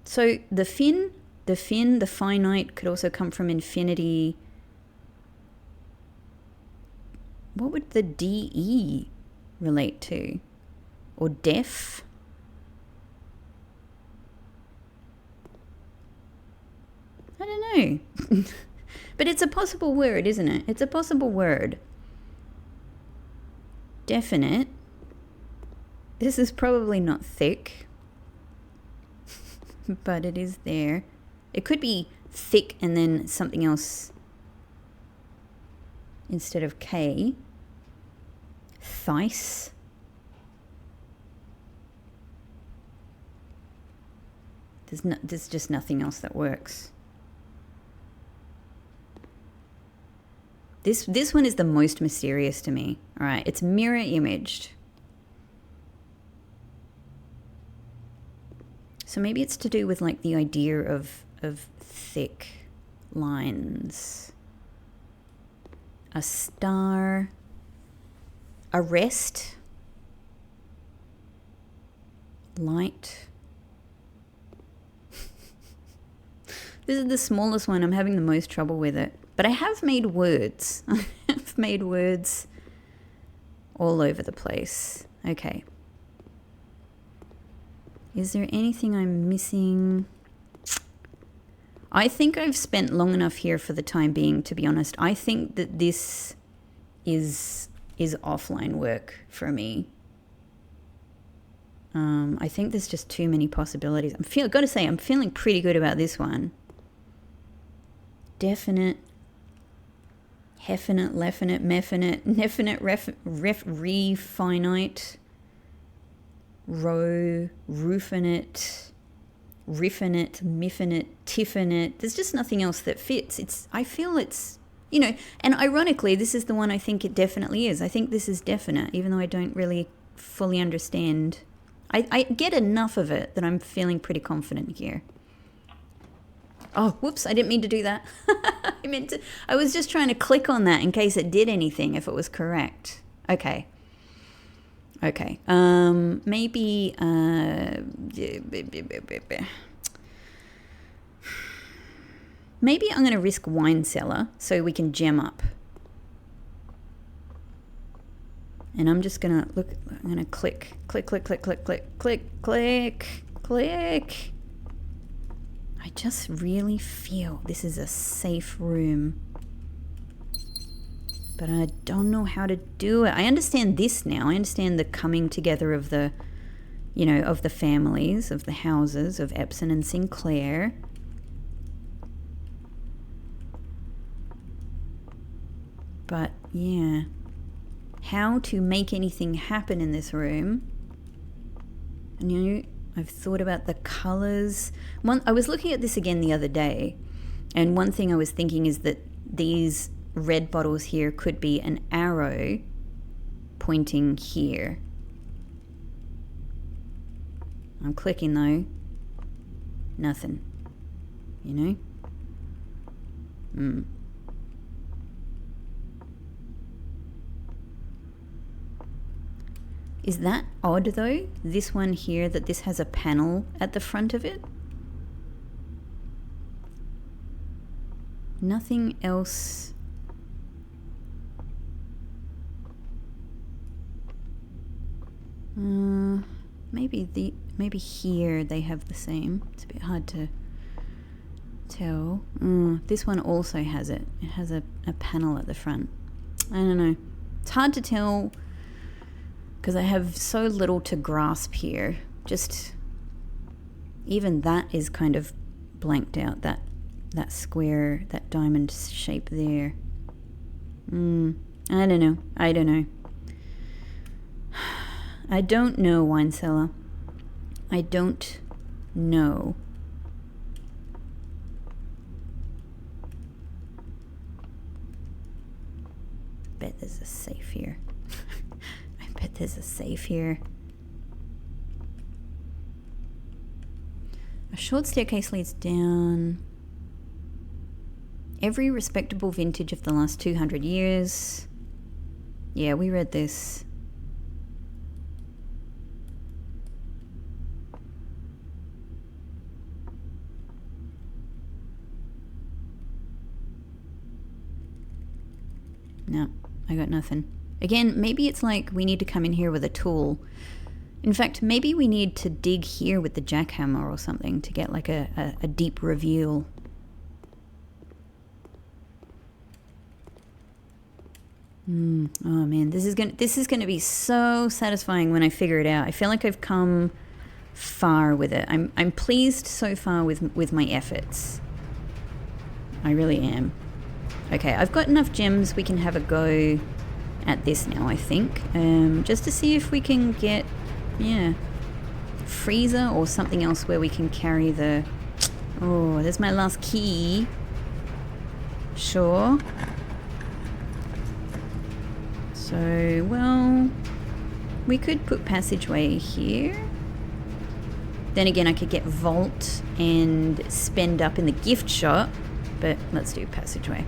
So the fin, the finite could also come from infinity. What would the DE relate to? Or deaf? I don't know. But it's a possible word, isn't it? It's a possible word. Definite. This is probably not thick. But it is there. It could be thick and then something else instead of K. Thice. There's just nothing else that works. This one is the most mysterious to me. All right, it's mirror imaged. So maybe it's to do with like the idea of thick lines. A star. Arrest. Light. This is the smallest one. I'm having the most trouble with it. But I have made words. I have made words all over the place. Okay. Is there anything I'm missing? I think I've spent long enough here for the time being, to be honest. I think that this is offline work for me. I think there's just too many possibilities. I've got to say, I'm feeling pretty good about this one. Definite. Heffinite, leffinite, meffinite, neffinite, refinite, row, roofinite, riffinite, miffinite, tiffinite. There's just nothing else that fits. I feel it's, you know, and ironically, this is the one I think it definitely is. I think this is definite, even though I don't really fully understand. I get enough of it that I'm feeling pretty confident here. Oh, whoops, I didn't mean to do that. I was just trying to click on that in case it did anything, if it was correct. Okay. Maybe, maybe I'm going to risk wine cellar so we can gem up. And I'm just going to look, I'm going to click. I just really feel this is a safe room. But I don't know how to do it. I understand this now. I understand the coming together of the, you know, of the families, of the houses of Epsom and Sinclair. But yeah, how to make anything happen in this room. And you know, I've thought about the colors. I was looking at this again the other day, and one thing I was thinking is that these red bottles here could be an arrow pointing here. I'm clicking though. Nothing. You know? Is that odd though? This one here, that this has a panel at the front of it? Nothing else. Maybe here they have the same. It's a bit hard to tell. This one also has it. It has a panel at the front. I don't know. It's hard to tell because I have so little to grasp here. Just even that is kind of blanked out. That square, that diamond shape there. I don't know. I don't know, wine cellar. I don't know. Bet there's a safe here. I bet there's a safe here. A short staircase leads down. Every respectable vintage of the last 200 years. Yeah, we read this. No, I got nothing. Again, maybe it's like we need to come in here with a tool. In fact, maybe we need to dig here with the jackhammer or something to get like a deep reveal. Oh man, this is gonna be so satisfying when I figure it out. I feel like I've come far with it. I'm pleased so far with my efforts. I really am. Okay, I've got enough gems. We can have a go at this now, I think. Just to see if we can get, freezer or something else where we can carry the... Oh, there's my last key. Sure. So, well, we could put passageway here. Then again, I could get vault and spend up in the gift shop, but let's do passageway.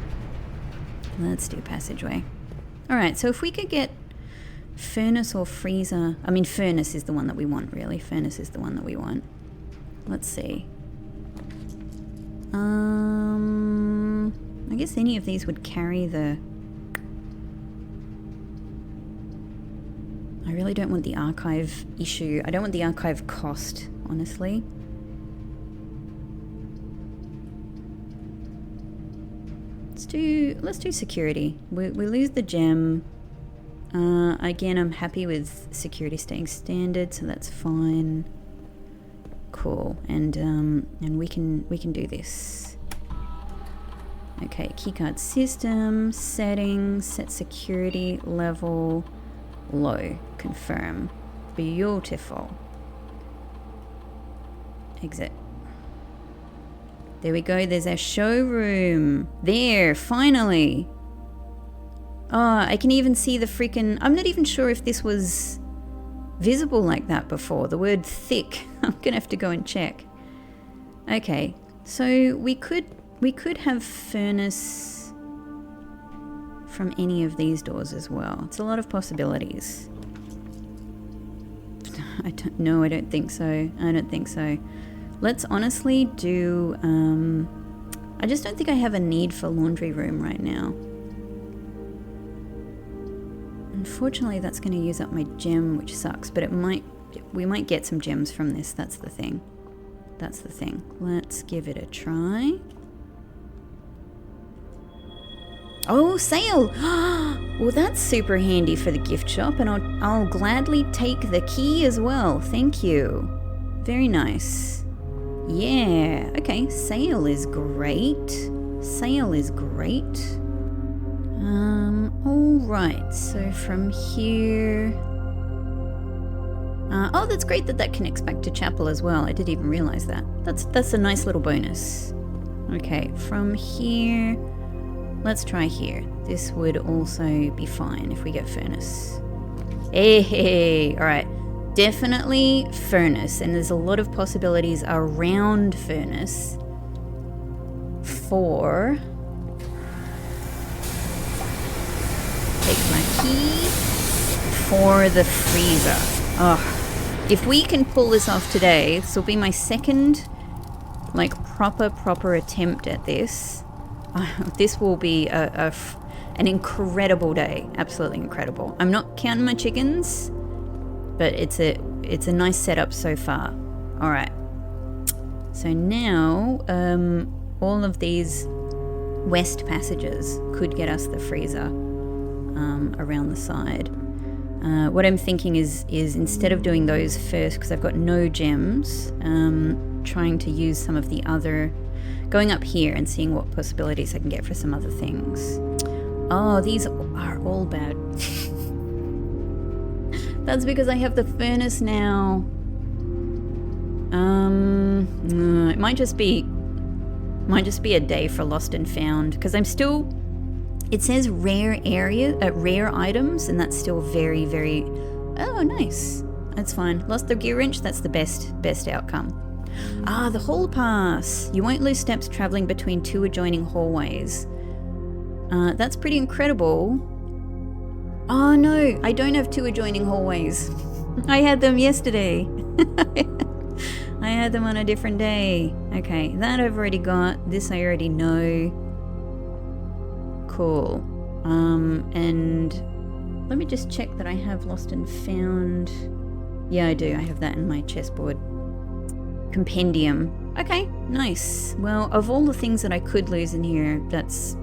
Let's do passageway. Alright, so if we could get furnace or freezer... I mean, furnace is the one that we want, really. Furnace is the one that we want. Let's see. I guess any of these would carry the... I really don't want the archive issue. I don't want the archive cost, honestly. Let's do security. We lose the gem. Again, I'm happy with security staying standard, so that's fine. Cool. And we can do this. Okay, keycard system, settings, set security level low. Confirm. Beautiful. Exit. There we go, there's our showroom. There, finally. Oh, I can even see the freaking... I'm not even sure if this was visible like that before. The word thick. I'm gonna have to go and check. Okay, so we could have furnace from any of these doors as well. It's a lot of possibilities. I don't think so. I don't think so. Let's honestly do, I just don't think I have a need for laundry room right now. Unfortunately, that's going to use up my gem, which sucks, but we might get some gems from this. That's the thing. That's the thing. Let's give it a try. Oh, sale! Well, that's super handy for the gift shop, and I'll gladly take the key as well. Thank you. Very nice. Yeah, okay, sale is great. Sale is great. Alright, so from here... oh, that's great that connects back to chapel as well. I didn't even realize that. That's a nice little bonus. Okay, from here... Let's try here. This would also be fine if we get furnace. Hey, alright. Definitely furnace, and there's a lot of possibilities around furnace for... Take my key for the freezer. Oh, if we can pull this off today, this will be my second, like, proper attempt at this. This will be an incredible day. Absolutely incredible. I'm not counting my chickens, but it's a nice setup so far. All right. So now, all of these west passages could get us the freezer around the side. What I'm thinking is instead of doing those first, because I've got no gems, trying to use some of the other, going up here and seeing what possibilities I can get for some other things. Oh, these are all bad. That's because I have the furnace now. It might just be a day for lost and found, because I'm still, it says rare rare items, and that's still very, very, oh, nice. That's fine. Lost the gear wrench, that's the best outcome. Ah, the hall pass. You won't lose steps traveling between two adjoining hallways. That's pretty incredible. Oh no, I don't have two adjoining hallways. I had them yesterday. I had them on a different day. Okay, that I've already got. This I already know. Cool. And let me just check that I have lost and found. Yeah, I do. I have that in my chessboard. Compendium. Okay, nice. Well, of all the things that I could lose in here, that's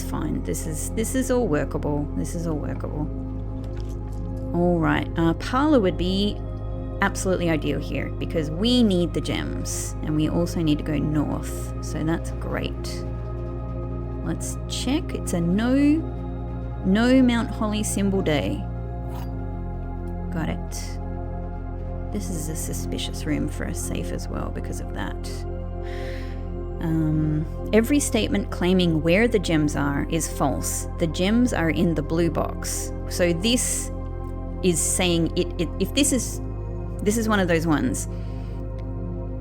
fine. This is all workable. This is all workable. All right. Parlor would be absolutely ideal here because we need the gems and we also need to go north. So that's great. Let's check. It's a no Mount Holly symbol day. Got it. This is a suspicious room for a safe as well because of that. Every statement claiming where the gems are is false. The gems are in the blue box. So this is saying if this is one of those ones.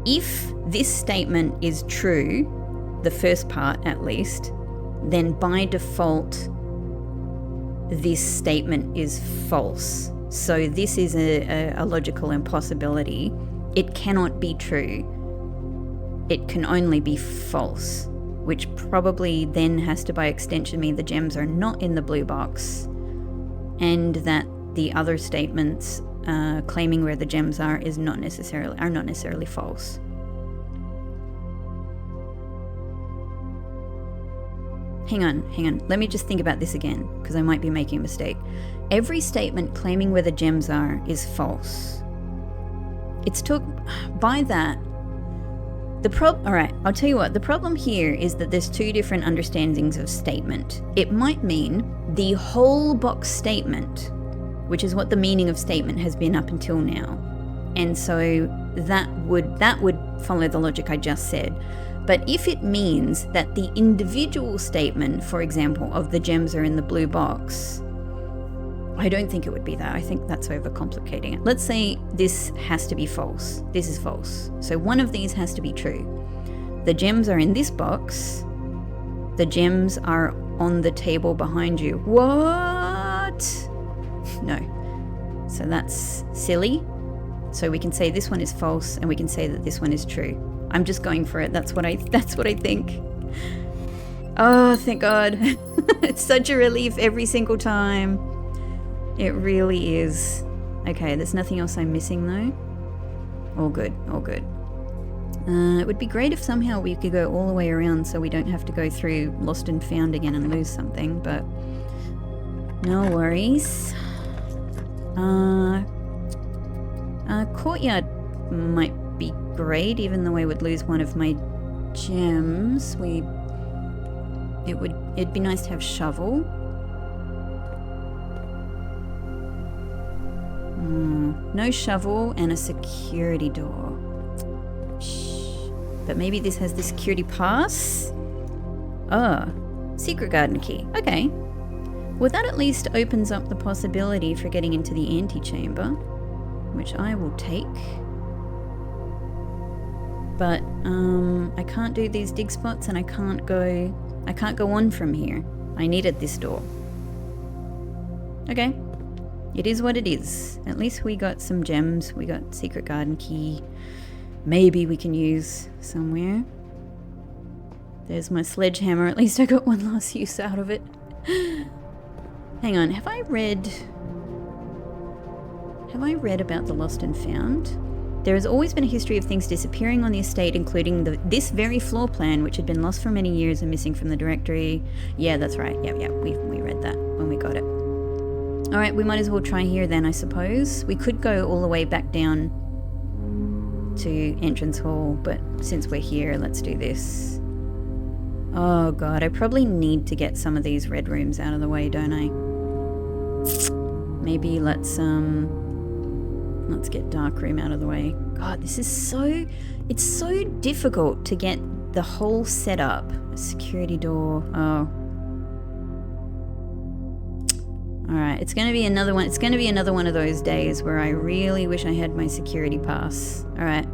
If this statement is true, the first part at least, then by default this statement is false. So this is a logical impossibility. It cannot be true. It can only be false, which probably then has to by extension mean the gems are not in the blue box and that the other statements claiming where the gems are not necessarily false. Hang on. Let me just think about this again, because I might be making a mistake. Every statement claiming where the gems are is false. By that, alright, I'll tell you what, the problem here is that there's two different understandings of statement. It might mean the whole box statement, which is what the meaning of statement has been up until now. And so that would follow the logic I just said. But if it means that the individual statement, for example, of the gems are in the blue box, I don't think it would be that. I think that's overcomplicating it. Let's say this has to be false. This is false. So one of these has to be true. The gems are in this box. The gems are on the table behind you. What? No. So that's silly. So we can say this one is false and we can say that this one is true. I'm just going for it. That's what I think. Oh, thank God. It's such a relief every single time. It really is. Okay, there's nothing else I'm missing though. All good. It would be great if somehow we could go all the way around so we don't have to go through Lost and Found again and lose something, but no worries. Courtyard might be great, even though I would lose one of my gems. It'd be nice to have shovel. No shovel and a security door. But maybe this has the security pass? Oh, secret garden key. Okay. Well, that at least opens up the possibility for getting into the antechamber, which I will take. But I can't do these dig spots, and I can't go on from here. I needed this door. Okay. It is what it is. At least we got some gems. We got secret garden key. Maybe we can use somewhere. There's my sledgehammer. At least I got one last use out of it. Hang on. Have I read about the Lost and Found? There has always been a history of things disappearing on the estate, including this very floor plan, which had been lost for many years and missing from the directory. Yeah, that's right. Yeah, we read that when we got it. Alright, we might as well try here then, I suppose. We could go all the way back down to entrance hall, but since we're here, let's do this. Oh god, I probably need to get some of these red rooms out of the way, don't I? Maybe let's get dark room out of the way. God, this is it's so difficult to get the whole setup. A security door. Oh. Alright, it's gonna be another one. It's gonna be another one of those days where I really wish I had my security pass. Alright.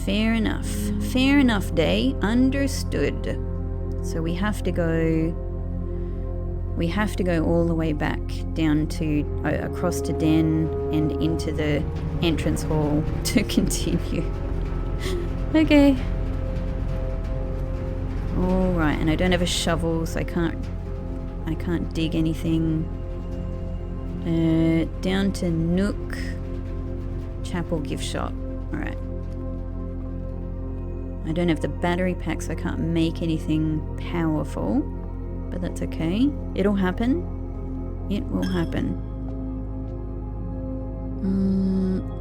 Fair enough. Fair enough, day. Understood. So we have to go all the way back down to across to Den and into the entrance hall to continue. Okay. Alright, and I don't have a shovel, so I can't dig anything. Down to Nook Chapel gift shop. Alright. I don't have the battery pack, so I can't make anything powerful. But that's okay. It'll happen. It will happen.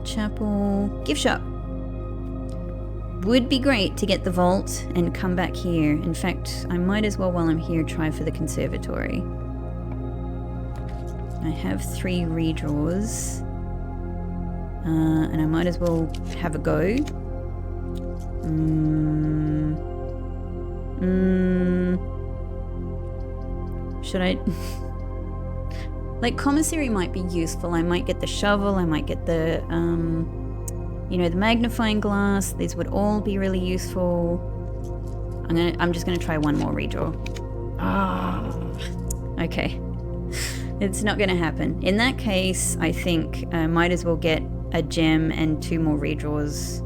Chapel gift shop. Would be great to get the vault and come back here. In fact, I might as well, while I'm here, try for the conservatory. I have 3 redraws. And I might as well have a go. Should I... like, commissary might be useful. I might get the shovel, I might get the, you know, the magnifying glass. These would all be really useful. I'm just gonna try one more redraw. Okay. It's not gonna happen. In that case, I think I might as well get a gem and 2 more redraws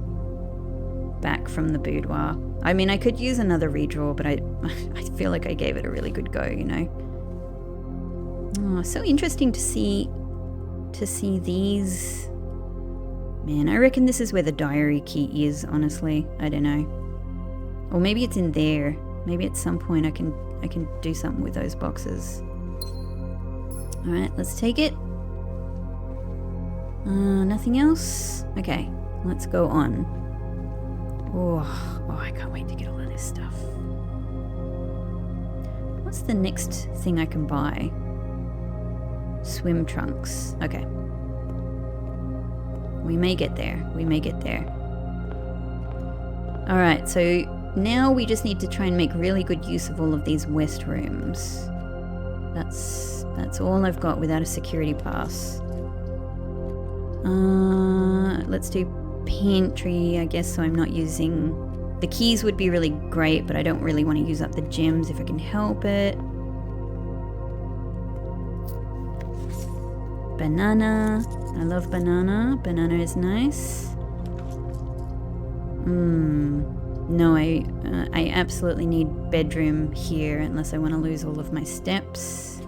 back from the boudoir. I mean, I could use another redraw, but I feel like I gave it a really good go, you know. Oh, so interesting to see these. Man, I reckon this is where the diary key is, honestly. I don't know. Or maybe it's in there. Maybe at some point I can do something with those boxes. Alright, let's take it. Nothing else? Okay, let's go on. Oh, I can't wait to get all of this stuff. What's the next thing I can buy? Swim trunks. Okay. We may get there. We may get there. Alright, so now we just need to try and make really good use of all of these west rooms. That's all I've got without a security pass. Let's do pantry, I guess, so I'm not using... The keys would be really great, but I don't really want to use up the gems if I can help it. Banana. I love banana. Banana is nice. No, I absolutely need bedroom here unless I want to lose all of my steps.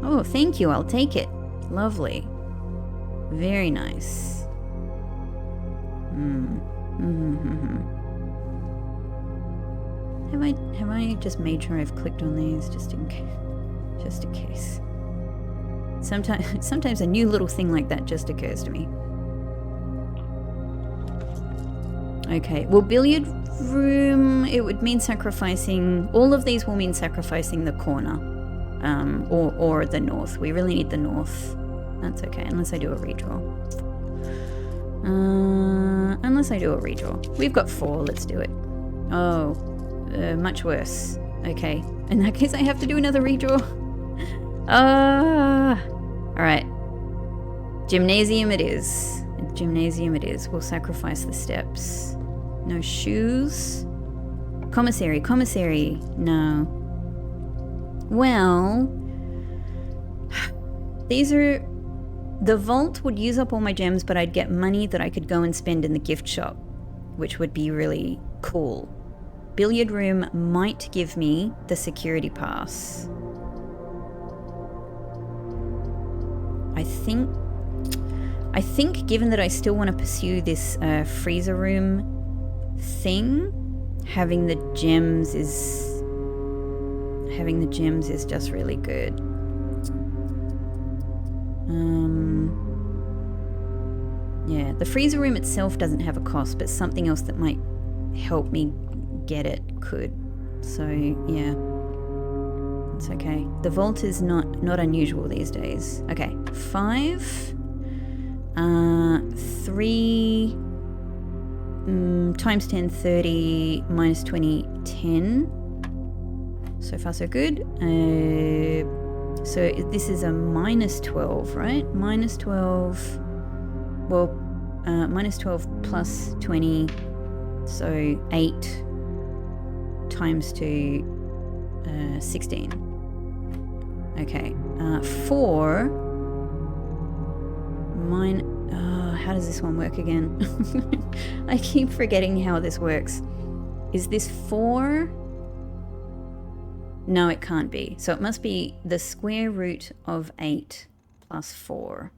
Oh, thank you. I'll take it. Lovely. Very nice. Have I just made sure I've clicked on these just in case? Sometimes a new little thing like that just occurs to me. Okay, well, billiard room, it would mean sacrificing, all of these will mean sacrificing the corner, or the north. We really need the north. That's okay, unless I do a redraw. We've got 4, let's do it. Oh, much worse. Okay, in that case I have to do another redraw. Alright. Gymnasium it is. Gymnasium it is. We'll sacrifice the steps. No shoes. Commissary. No. Well, these are... The vault would use up all my gems, but I'd get money that I could go and spend in the gift shop, which would be really cool. Billiard room might give me the security pass. I think given that I still want to pursue this freezer room thing, having the gems is just really good. Yeah, the freezer room itself doesn't have a cost, but something else that might help me get it could. So yeah, it's okay. The vault is not unusual these days. Okay, 5, 3 times 10, 30, minus 20, 10. So far so good. So this is a minus 12, right? Minus 12. Well, minus 12 plus 20. So 8 times 2, 16. Okay. 4. How does this one work again? I keep forgetting how this works. Is this 4? No, it can't be. So it must be the square root of 8 plus 4.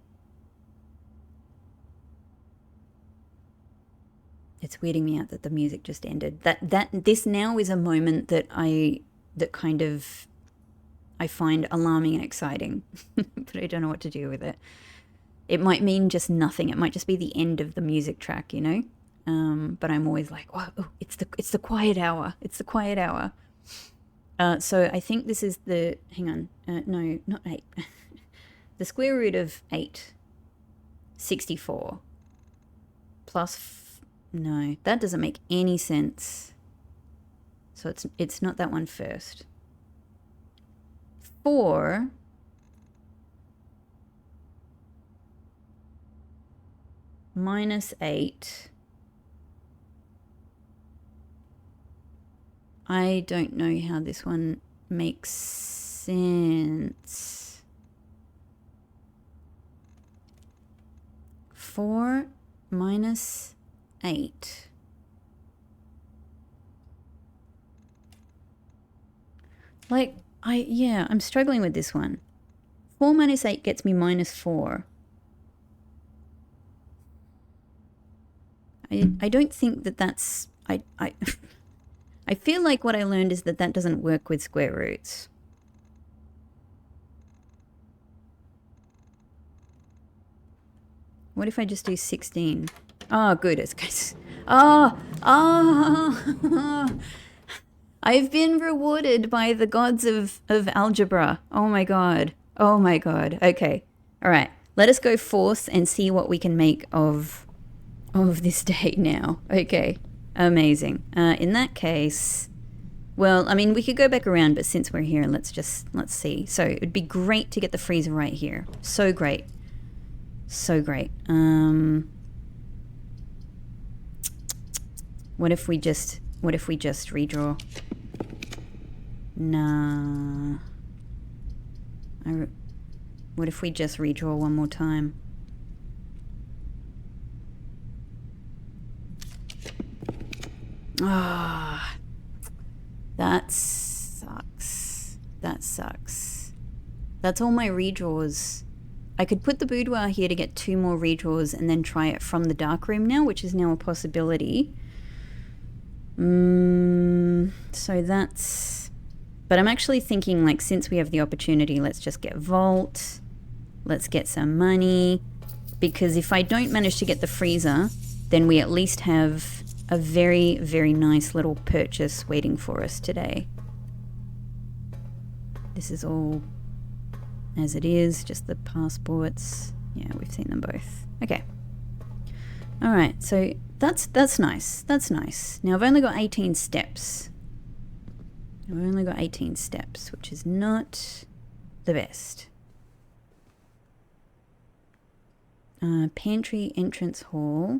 It's weirding me out that the music just ended. This now is a moment that I find alarming and exciting, but I don't know what to do with it. It might mean just nothing. It might just be the end of the music track, you know? But I'm always like, oh, it's the quiet hour. It's the quiet hour. So I think this is the, hang on, no, not 8. The square root of 8, 64, plus, no, that doesn't make any sense. So it's not that one first. 4 minus 8. I don't know how this one makes sense. 4 minus 8. Like, I'm struggling with this one. 4 minus 8 gets me minus 4. I don't think that's... I feel like what I learned is that doesn't work with square roots. What if I just do 16? Oh, good. It's... Oh! I've been rewarded by the gods of algebra. Oh my god. Oh my god. Okay. All right. Let us go forth and see what we can make of this day now. Okay. Amazing. In that case, well, I mean, we could go back around, but since we're here, let's see. So it would be great to get the freezer right here. So great. So great. What if we just redraw? Nah. What if we just redraw one more time? Ah, that sucks. That sucks. That's all my redraws. I could put the boudoir here to get 2 more redraws and then try it from the dark room now, which is now a possibility. So that's... But I'm actually thinking, like, since we have the opportunity, let's just get vault. Let's get some money. Because if I don't manage to get the freezer, then we at least have a very, very nice little purchase waiting for us today. This is all as it is, just the passports. Yeah, we've seen them both. Okay. Alright, so that's nice. That's nice. Now I've only got 18 steps. I've only got 18 steps, which is not the best. Pantry entrance hall.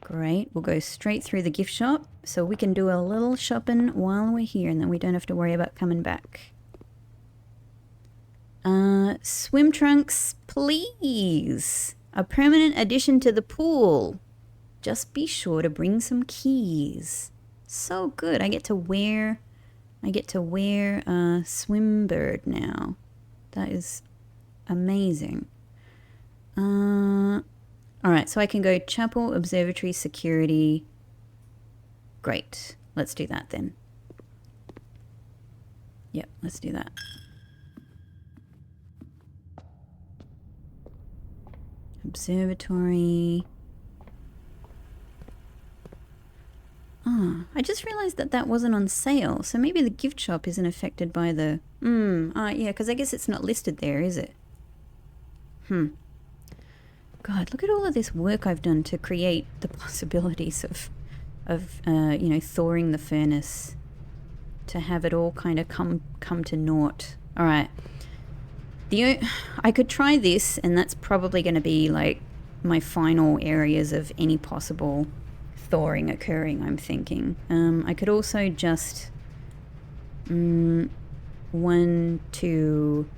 Great, we'll go straight through the gift shop so we can do a little shopping while we're here and then we don't have to worry about coming back. Swim trunks, please. A permanent addition to the pool. Just be sure to bring some keys. So good, I get to wear a swim bird now. That is amazing. Alright, so I can go chapel, observatory, security. Great. Let's do that then. Yep, let's do that. Observatory. Ah, I just realized that that wasn't on sale. So maybe the gift shop isn't affected by the... yeah, because I guess it's not listed there, is it? God, look at all of this work I've done to create the possibilities of you know, thawing the furnace, to have it all kind of come to naught. All right, I could try this, and that's probably going to be like my final areas of any possible thawing occurring, I'm thinking. I could also just 1, 2.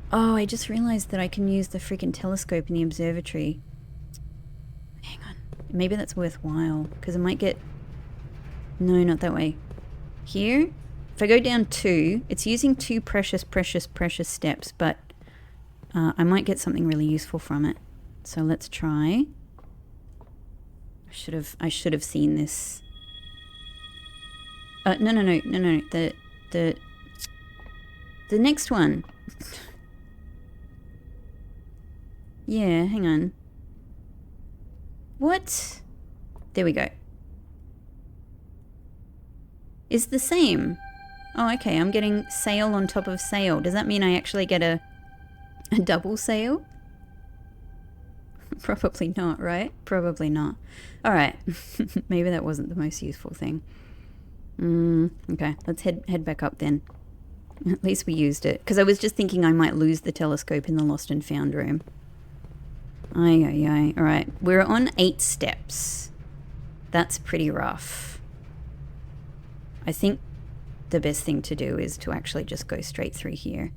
Oh, I just realized that I can use the freaking telescope in the observatory. Hang on. Maybe that's worthwhile, because I might get... No, not that way. Here, if I go down 2, it's using 2 precious steps, but I might get something really useful from it. So let's try. I should have seen this. No. The next one. Yeah, hang on. What? There we go. Is the same. Oh, okay, I'm getting sail on top of sail. Does that mean I actually get a double sail? Probably not, right? Probably not. Alright. Maybe that wasn't the most useful thing. Okay, let's head back up then. At least we used it. Because I was just thinking I might lose the telescope in the lost and found room. Aye. Alright, we're on 8 steps. That's pretty rough. I think the best thing to do is to actually just go straight through here.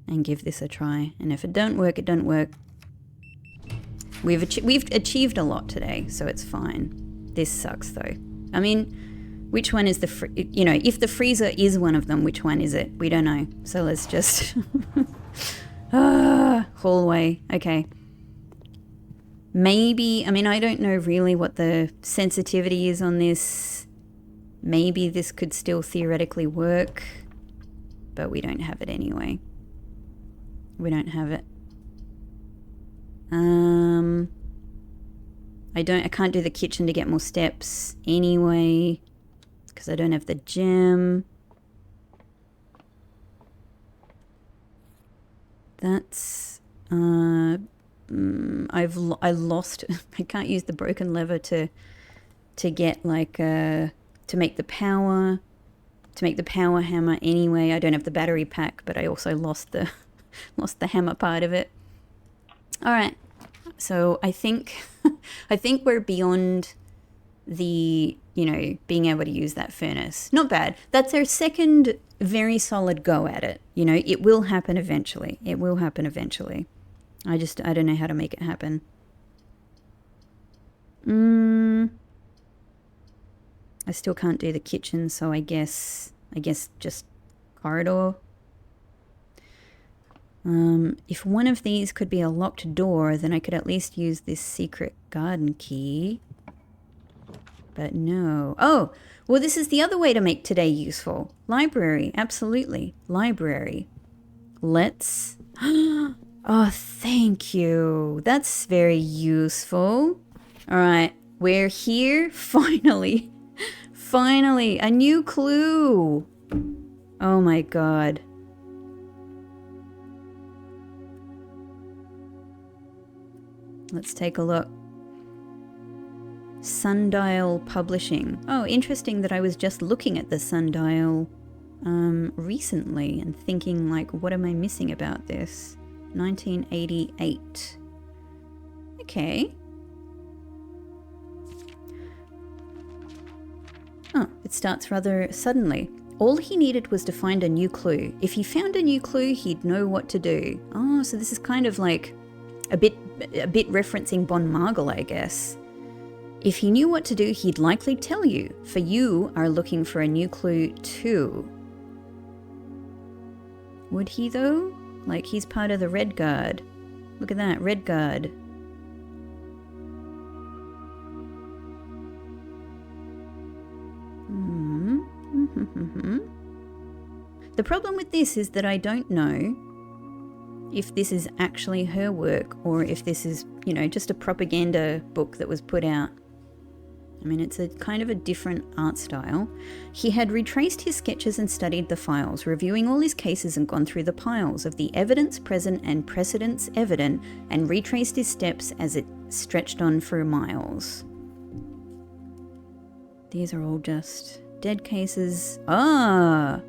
And give this a try. And if it don't work, it don't work. We've achieved a lot today, so it's fine. This sucks though. I mean, which one is the... you know, if the freezer is one of them, which one is it? We don't know. So let's just... hallway. Okay. Maybe... I mean, I don't know really what the sensitivity is on this. Maybe this could still theoretically work. But we don't have it anyway. We don't have it. I can't do the kitchen to get more steps anyway, because I don't have the gem. That's, I lost, I can't use the broken lever to get like, to make the power hammer anyway. I don't have the battery pack, but I also lost the hammer part of it. All right. So I think we're beyond the, you know, being able to use that furnace. Not bad. That's our second very solid go at it. You know, it will happen eventually. It will happen eventually. I don't know how to make it happen. I still can't do the kitchen, so I guess just corridor. If one of these could be a locked door, then I could at least use this secret garden key. But no. Oh, well, this is the other way to make today useful. Library, absolutely. Library. Let's... Oh, thank you. That's very useful. All right, we're here. Finally. Finally, a new clue. Oh my God. Let's take a look. Sundial Publishing. Oh, interesting that I was just looking at the Sundial recently and thinking, like, what am I missing about this? 1988. Okay. Oh, it starts rather suddenly. All he needed was to find a new clue. If he found a new clue, he'd know what to do. Oh, so this is kind of like a bit referencing Bon Margle, I guess. If he knew what to do, he'd likely tell you, for you are looking for a new clue too. Would he though? Like, he's part of the Red Guard. Look at that, Red Guard. The problem with this is that I don't know if this is actually her work or if this is, you know, just a propaganda book that was put out. I mean, it's a kind of a different art style. He had retraced his sketches and studied the files, reviewing all his cases and gone through the piles of the evidence present and precedents evident, and retraced his steps as it stretched on for miles. These are all just dead cases. Ah!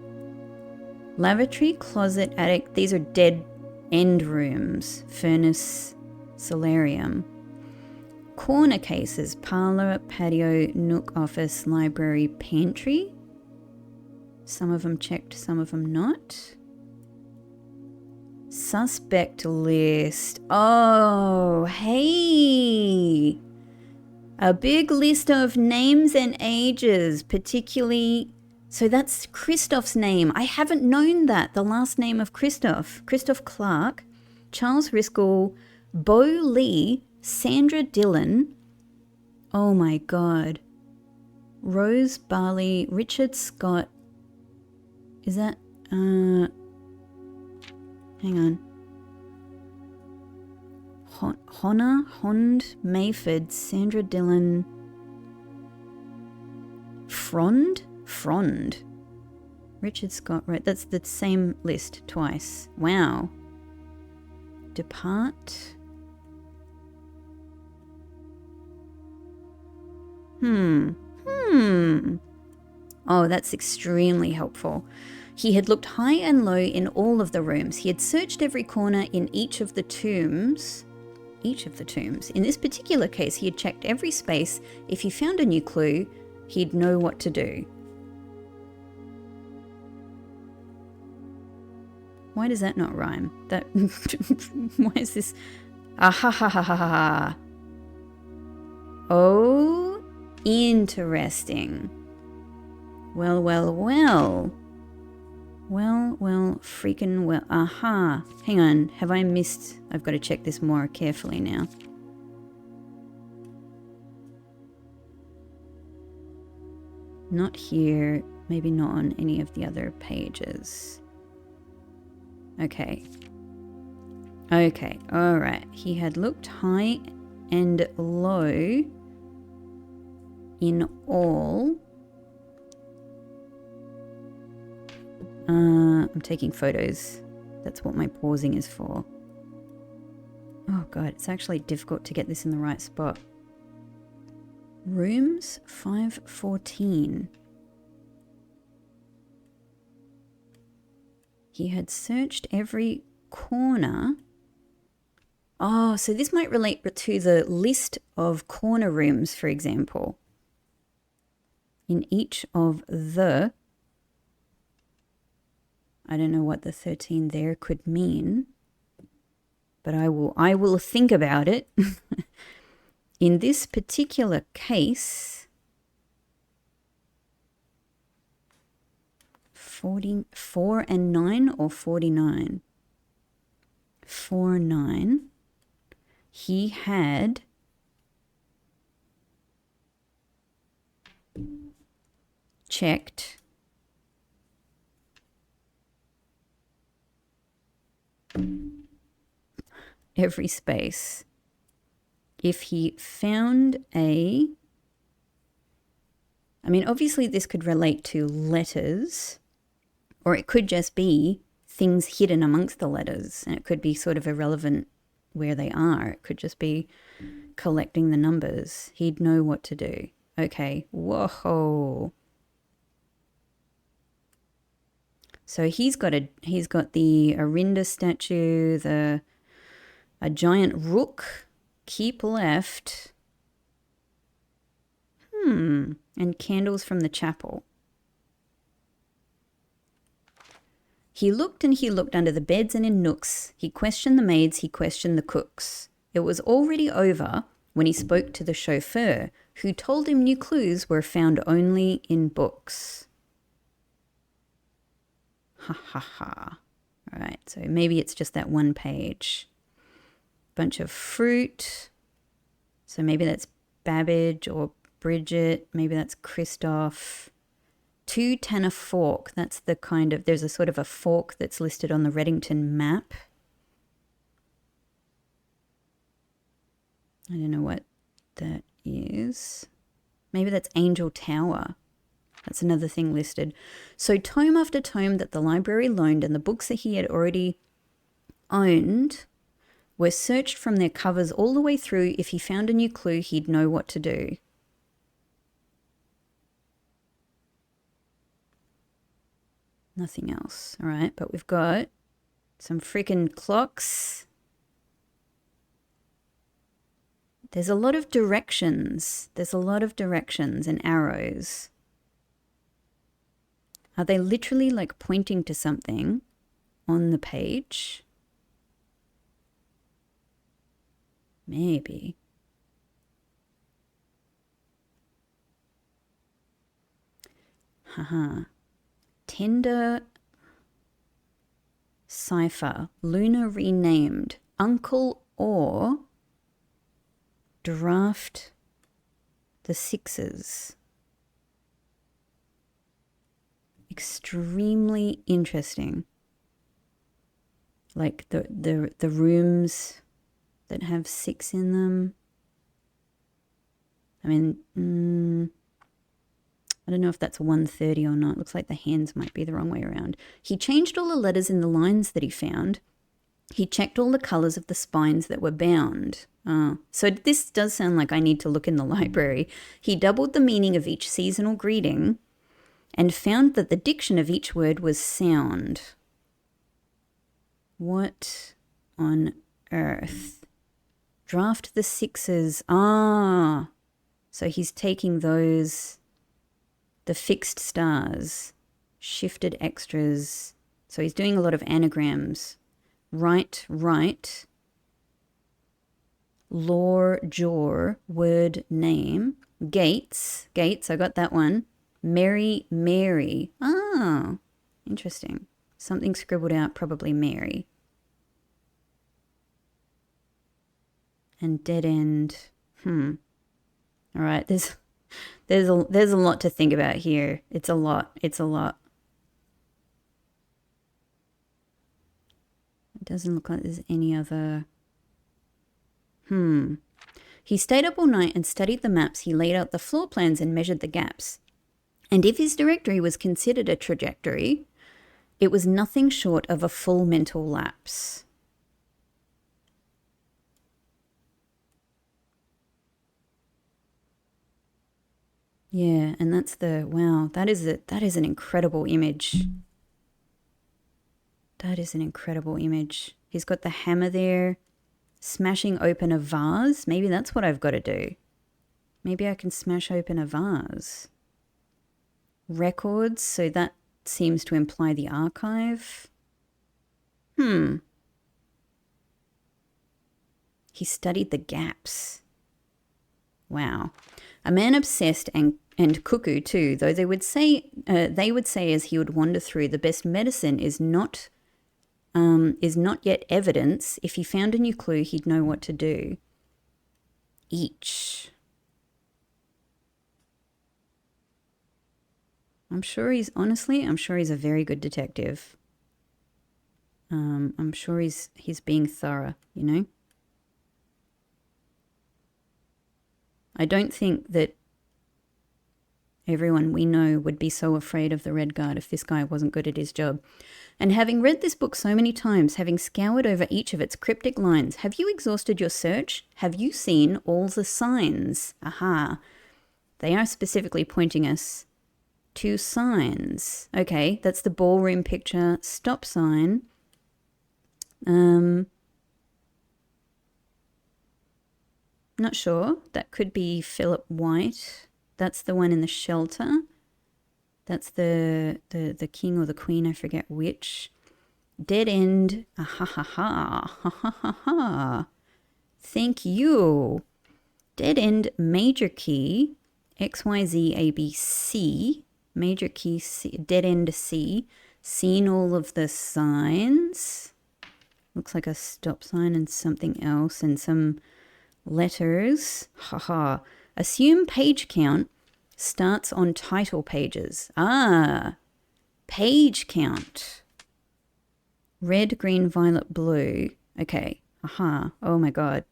Lavatory, closet, attic. These are dead end rooms. Furnace, solarium. Corner cases, parlour, patio, nook, office, library, pantry. Some of them checked, some of them not. Suspect list. Oh, hey! A big list of names and ages, particularly... So that's Christoph's name. I haven't known that, the last name of Christoph. Christoph Clark, Charles Riskel, Bo Lee, Sandra Dillon, oh my God, Rose Barley, Richard Scott, is that, hang on, Hond, Mayford, Sandra Dillon, Frond, Richard Scott, right, that's the same list twice, wow, Depart, Oh, that's extremely helpful. He had looked high and low in all of the rooms. He had searched every corner in each of the tombs. In this particular case, he had checked every space. If he found a new clue, he'd know what to do. Why does that not rhyme? That why is this? Ah ha ha ha ha ha. Oh, interesting. Well, freaking well. Aha. Hang on, have I missed? I've got to check this more carefully now. Not here, maybe not on any of the other pages. Okay, alright. He had looked high and low in all. I'm taking photos. That's what my pausing is for. Oh God, it's actually difficult to get this in the right spot. Rooms 514. He had searched every corner. Oh, so this might relate to the list of corner rooms, for example. In each of the... I don't know what the 13 there could mean, but I will think about it. In this particular case, 4 and 9 or 49? 4 and 9. He had checked every space. If he found I mean, obviously this could relate to letters, or it could just be things hidden amongst the letters, and it could be sort of irrelevant where they are. It could just be collecting the numbers. He'd know what to do. Okay, whoa. So he's got the Arinda statue, a giant rook, keep left. And candles from the chapel. He looked and he looked under the beds and in nooks. He questioned the maids, he questioned the cooks. It was already over when he spoke to the chauffeur, who told him new clues were found only in books. Ha ha ha. All right, so maybe it's just that one page. Bunch of fruit. So maybe that's Babbage or Bridget. Maybe that's Christoph. 2 Tanner fork. That's the kind of, there's a sort of a fork that's listed on the Reddington map. I don't know what that is. Maybe that's Angel Tower. That's another thing listed. So tome after tome that the library loaned and the books that he had already owned were searched from their covers all the way through. If he found a new clue, he'd know what to do. Nothing else. All right, but we've got some freaking clocks. There's a lot of directions. There's a lot of directions and arrows. Are they literally like pointing to something on the page? Maybe. Haha. Tender cipher. Luna renamed. Uncle or draft the sixes. Extremely interesting. Like the rooms that have 6 in them. I mean, I don't know if that's 130 or not. Looks like the hands might be the wrong way around. He changed all the letters in the lines that he found. He checked all the colours of the spines that were bound. So this does sound like I need to look in the library. He doubled the meaning of each seasonal greeting and found that the diction of each word was sound. What on earth? Draft the sixes. So he's taking those, the fixed stars, shifted extras. So he's doing a lot of anagrams. Right, lore, jor, word, name. Gates, I got that one. Mary. Interesting. Something scribbled out, probably Mary. And dead end. All right, there's a lot to think about here. It's a lot. It doesn't look like there's any other. He stayed up all night and studied the maps. He laid out the floor plans and measured the gaps. And if his directory was considered a trajectory, it was nothing short of a full mental lapse. Yeah, and that's wow, that is an incredible image. That is an incredible image. He's got the hammer there, smashing open a vase. Maybe that's what I've got to do. Maybe I can smash open a vase. Records, so that seems to imply the archive. He studied the gaps. Wow. A man obsessed and And cuckoo too, though they would say as he would wander through, the best medicine is not yet evidence. If he found a new clue, he'd know what to do. Each. I'm sure he's a very good detective. I'm sure he's being thorough, you know? I don't think that everyone we know would be so afraid of the Red Guard if this guy wasn't good at his job. And having read this book so many times, having scoured over each of its cryptic lines, have you exhausted your search? Have you seen all the signs? Aha. They are specifically pointing us to signs. Okay, that's the ballroom picture stop sign. Not sure. That could be Philip White. That's the one in the shelter. That's the king or the queen, I forget which. Dead end. Ah, ha ha ha. Ha ha ha ha. Thank you. Dead end major key. XYZ ABC. Major key C. Dead end C. Seen all of the signs. Looks like a stop sign and something else and some letters. Haha. Assume page count starts on title pages. Ah, page count. Red, green, violet, blue. Okay. Aha. Oh my God.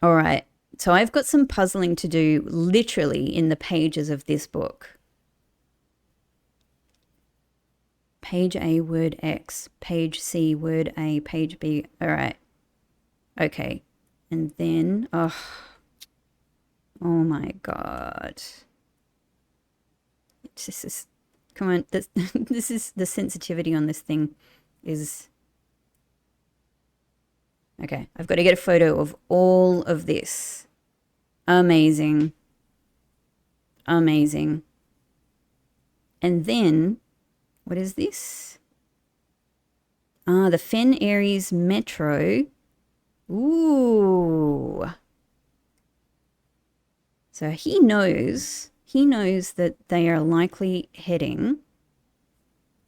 All right. So I've got some puzzling to do literally in the pages of this book. Page A, word X. Page C, word A. Page B. All right. Okay. And then, oh my God. This is, come on, this is, the sensitivity on this thing is, okay, I've got to get a photo of all of this. Amazing. Amazing. And then, what is this? Ah, the Fen Aries Metro. Ooh. So he knows that they are likely heading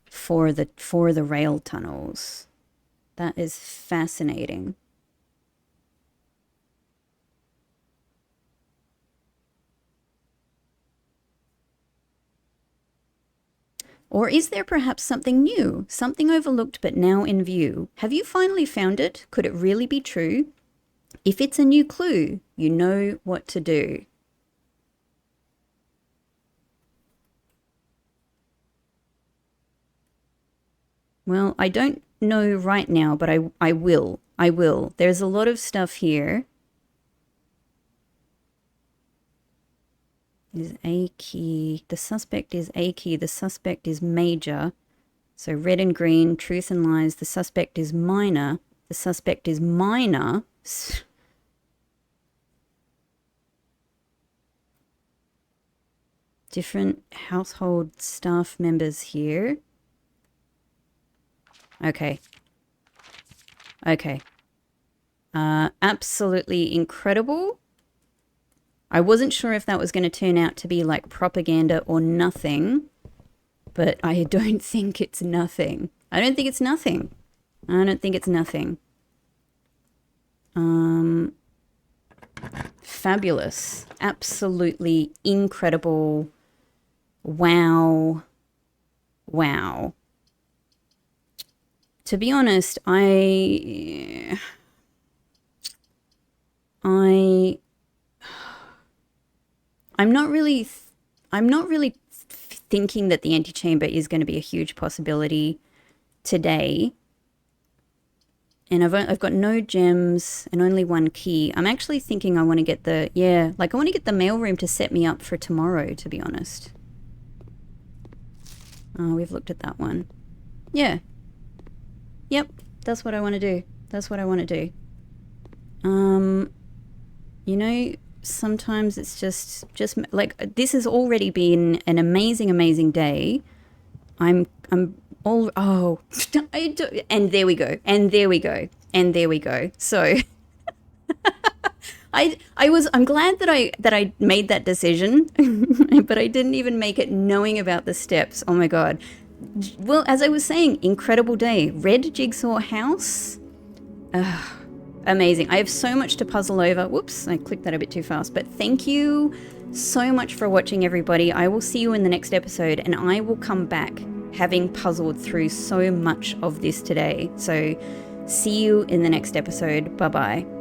for the rail tunnels. That is fascinating. Or is there perhaps something new, something overlooked but now in view? Have you finally found it? Could it really be true? If it's a new clue, you know what to do. Well, I don't know right now, but I will. I will. There's a lot of stuff here. Is A key. The suspect is A key. The suspect is major. So red and green, truth and lies. The suspect is minor. The suspect is minor. Different household staff members here. Okay. Okay. Absolutely incredible. I wasn't sure if that was going to turn out to be like propaganda or nothing, but I don't think it's nothing. I don't think it's nothing. I don't think it's nothing. Fabulous. Absolutely incredible. Wow. Wow. To be honest, I'm not really thinking that the antechamber is going to be a huge possibility today. And I've got no gems and only one key. I'm actually thinking I want to get I want to get the mailroom to set me up for tomorrow, to be honest. Oh, we've looked at that one. Yeah. Yep, that's what I want to do. That's what I want to do. You know, sometimes it's just like, this has already been an amazing day. And there we go. So I'm glad that I made that decision, but I didn't even make it knowing about the steps. Oh my god. Well, as I was saying, incredible day. Red jigsaw house. Amazing. I have so much to puzzle over. Whoops, I clicked that a bit too fast. But thank you so much for watching, everybody. I will see you in the next episode, and I will come back having puzzled through so much of this today. So see you in the next episode. Bye-bye.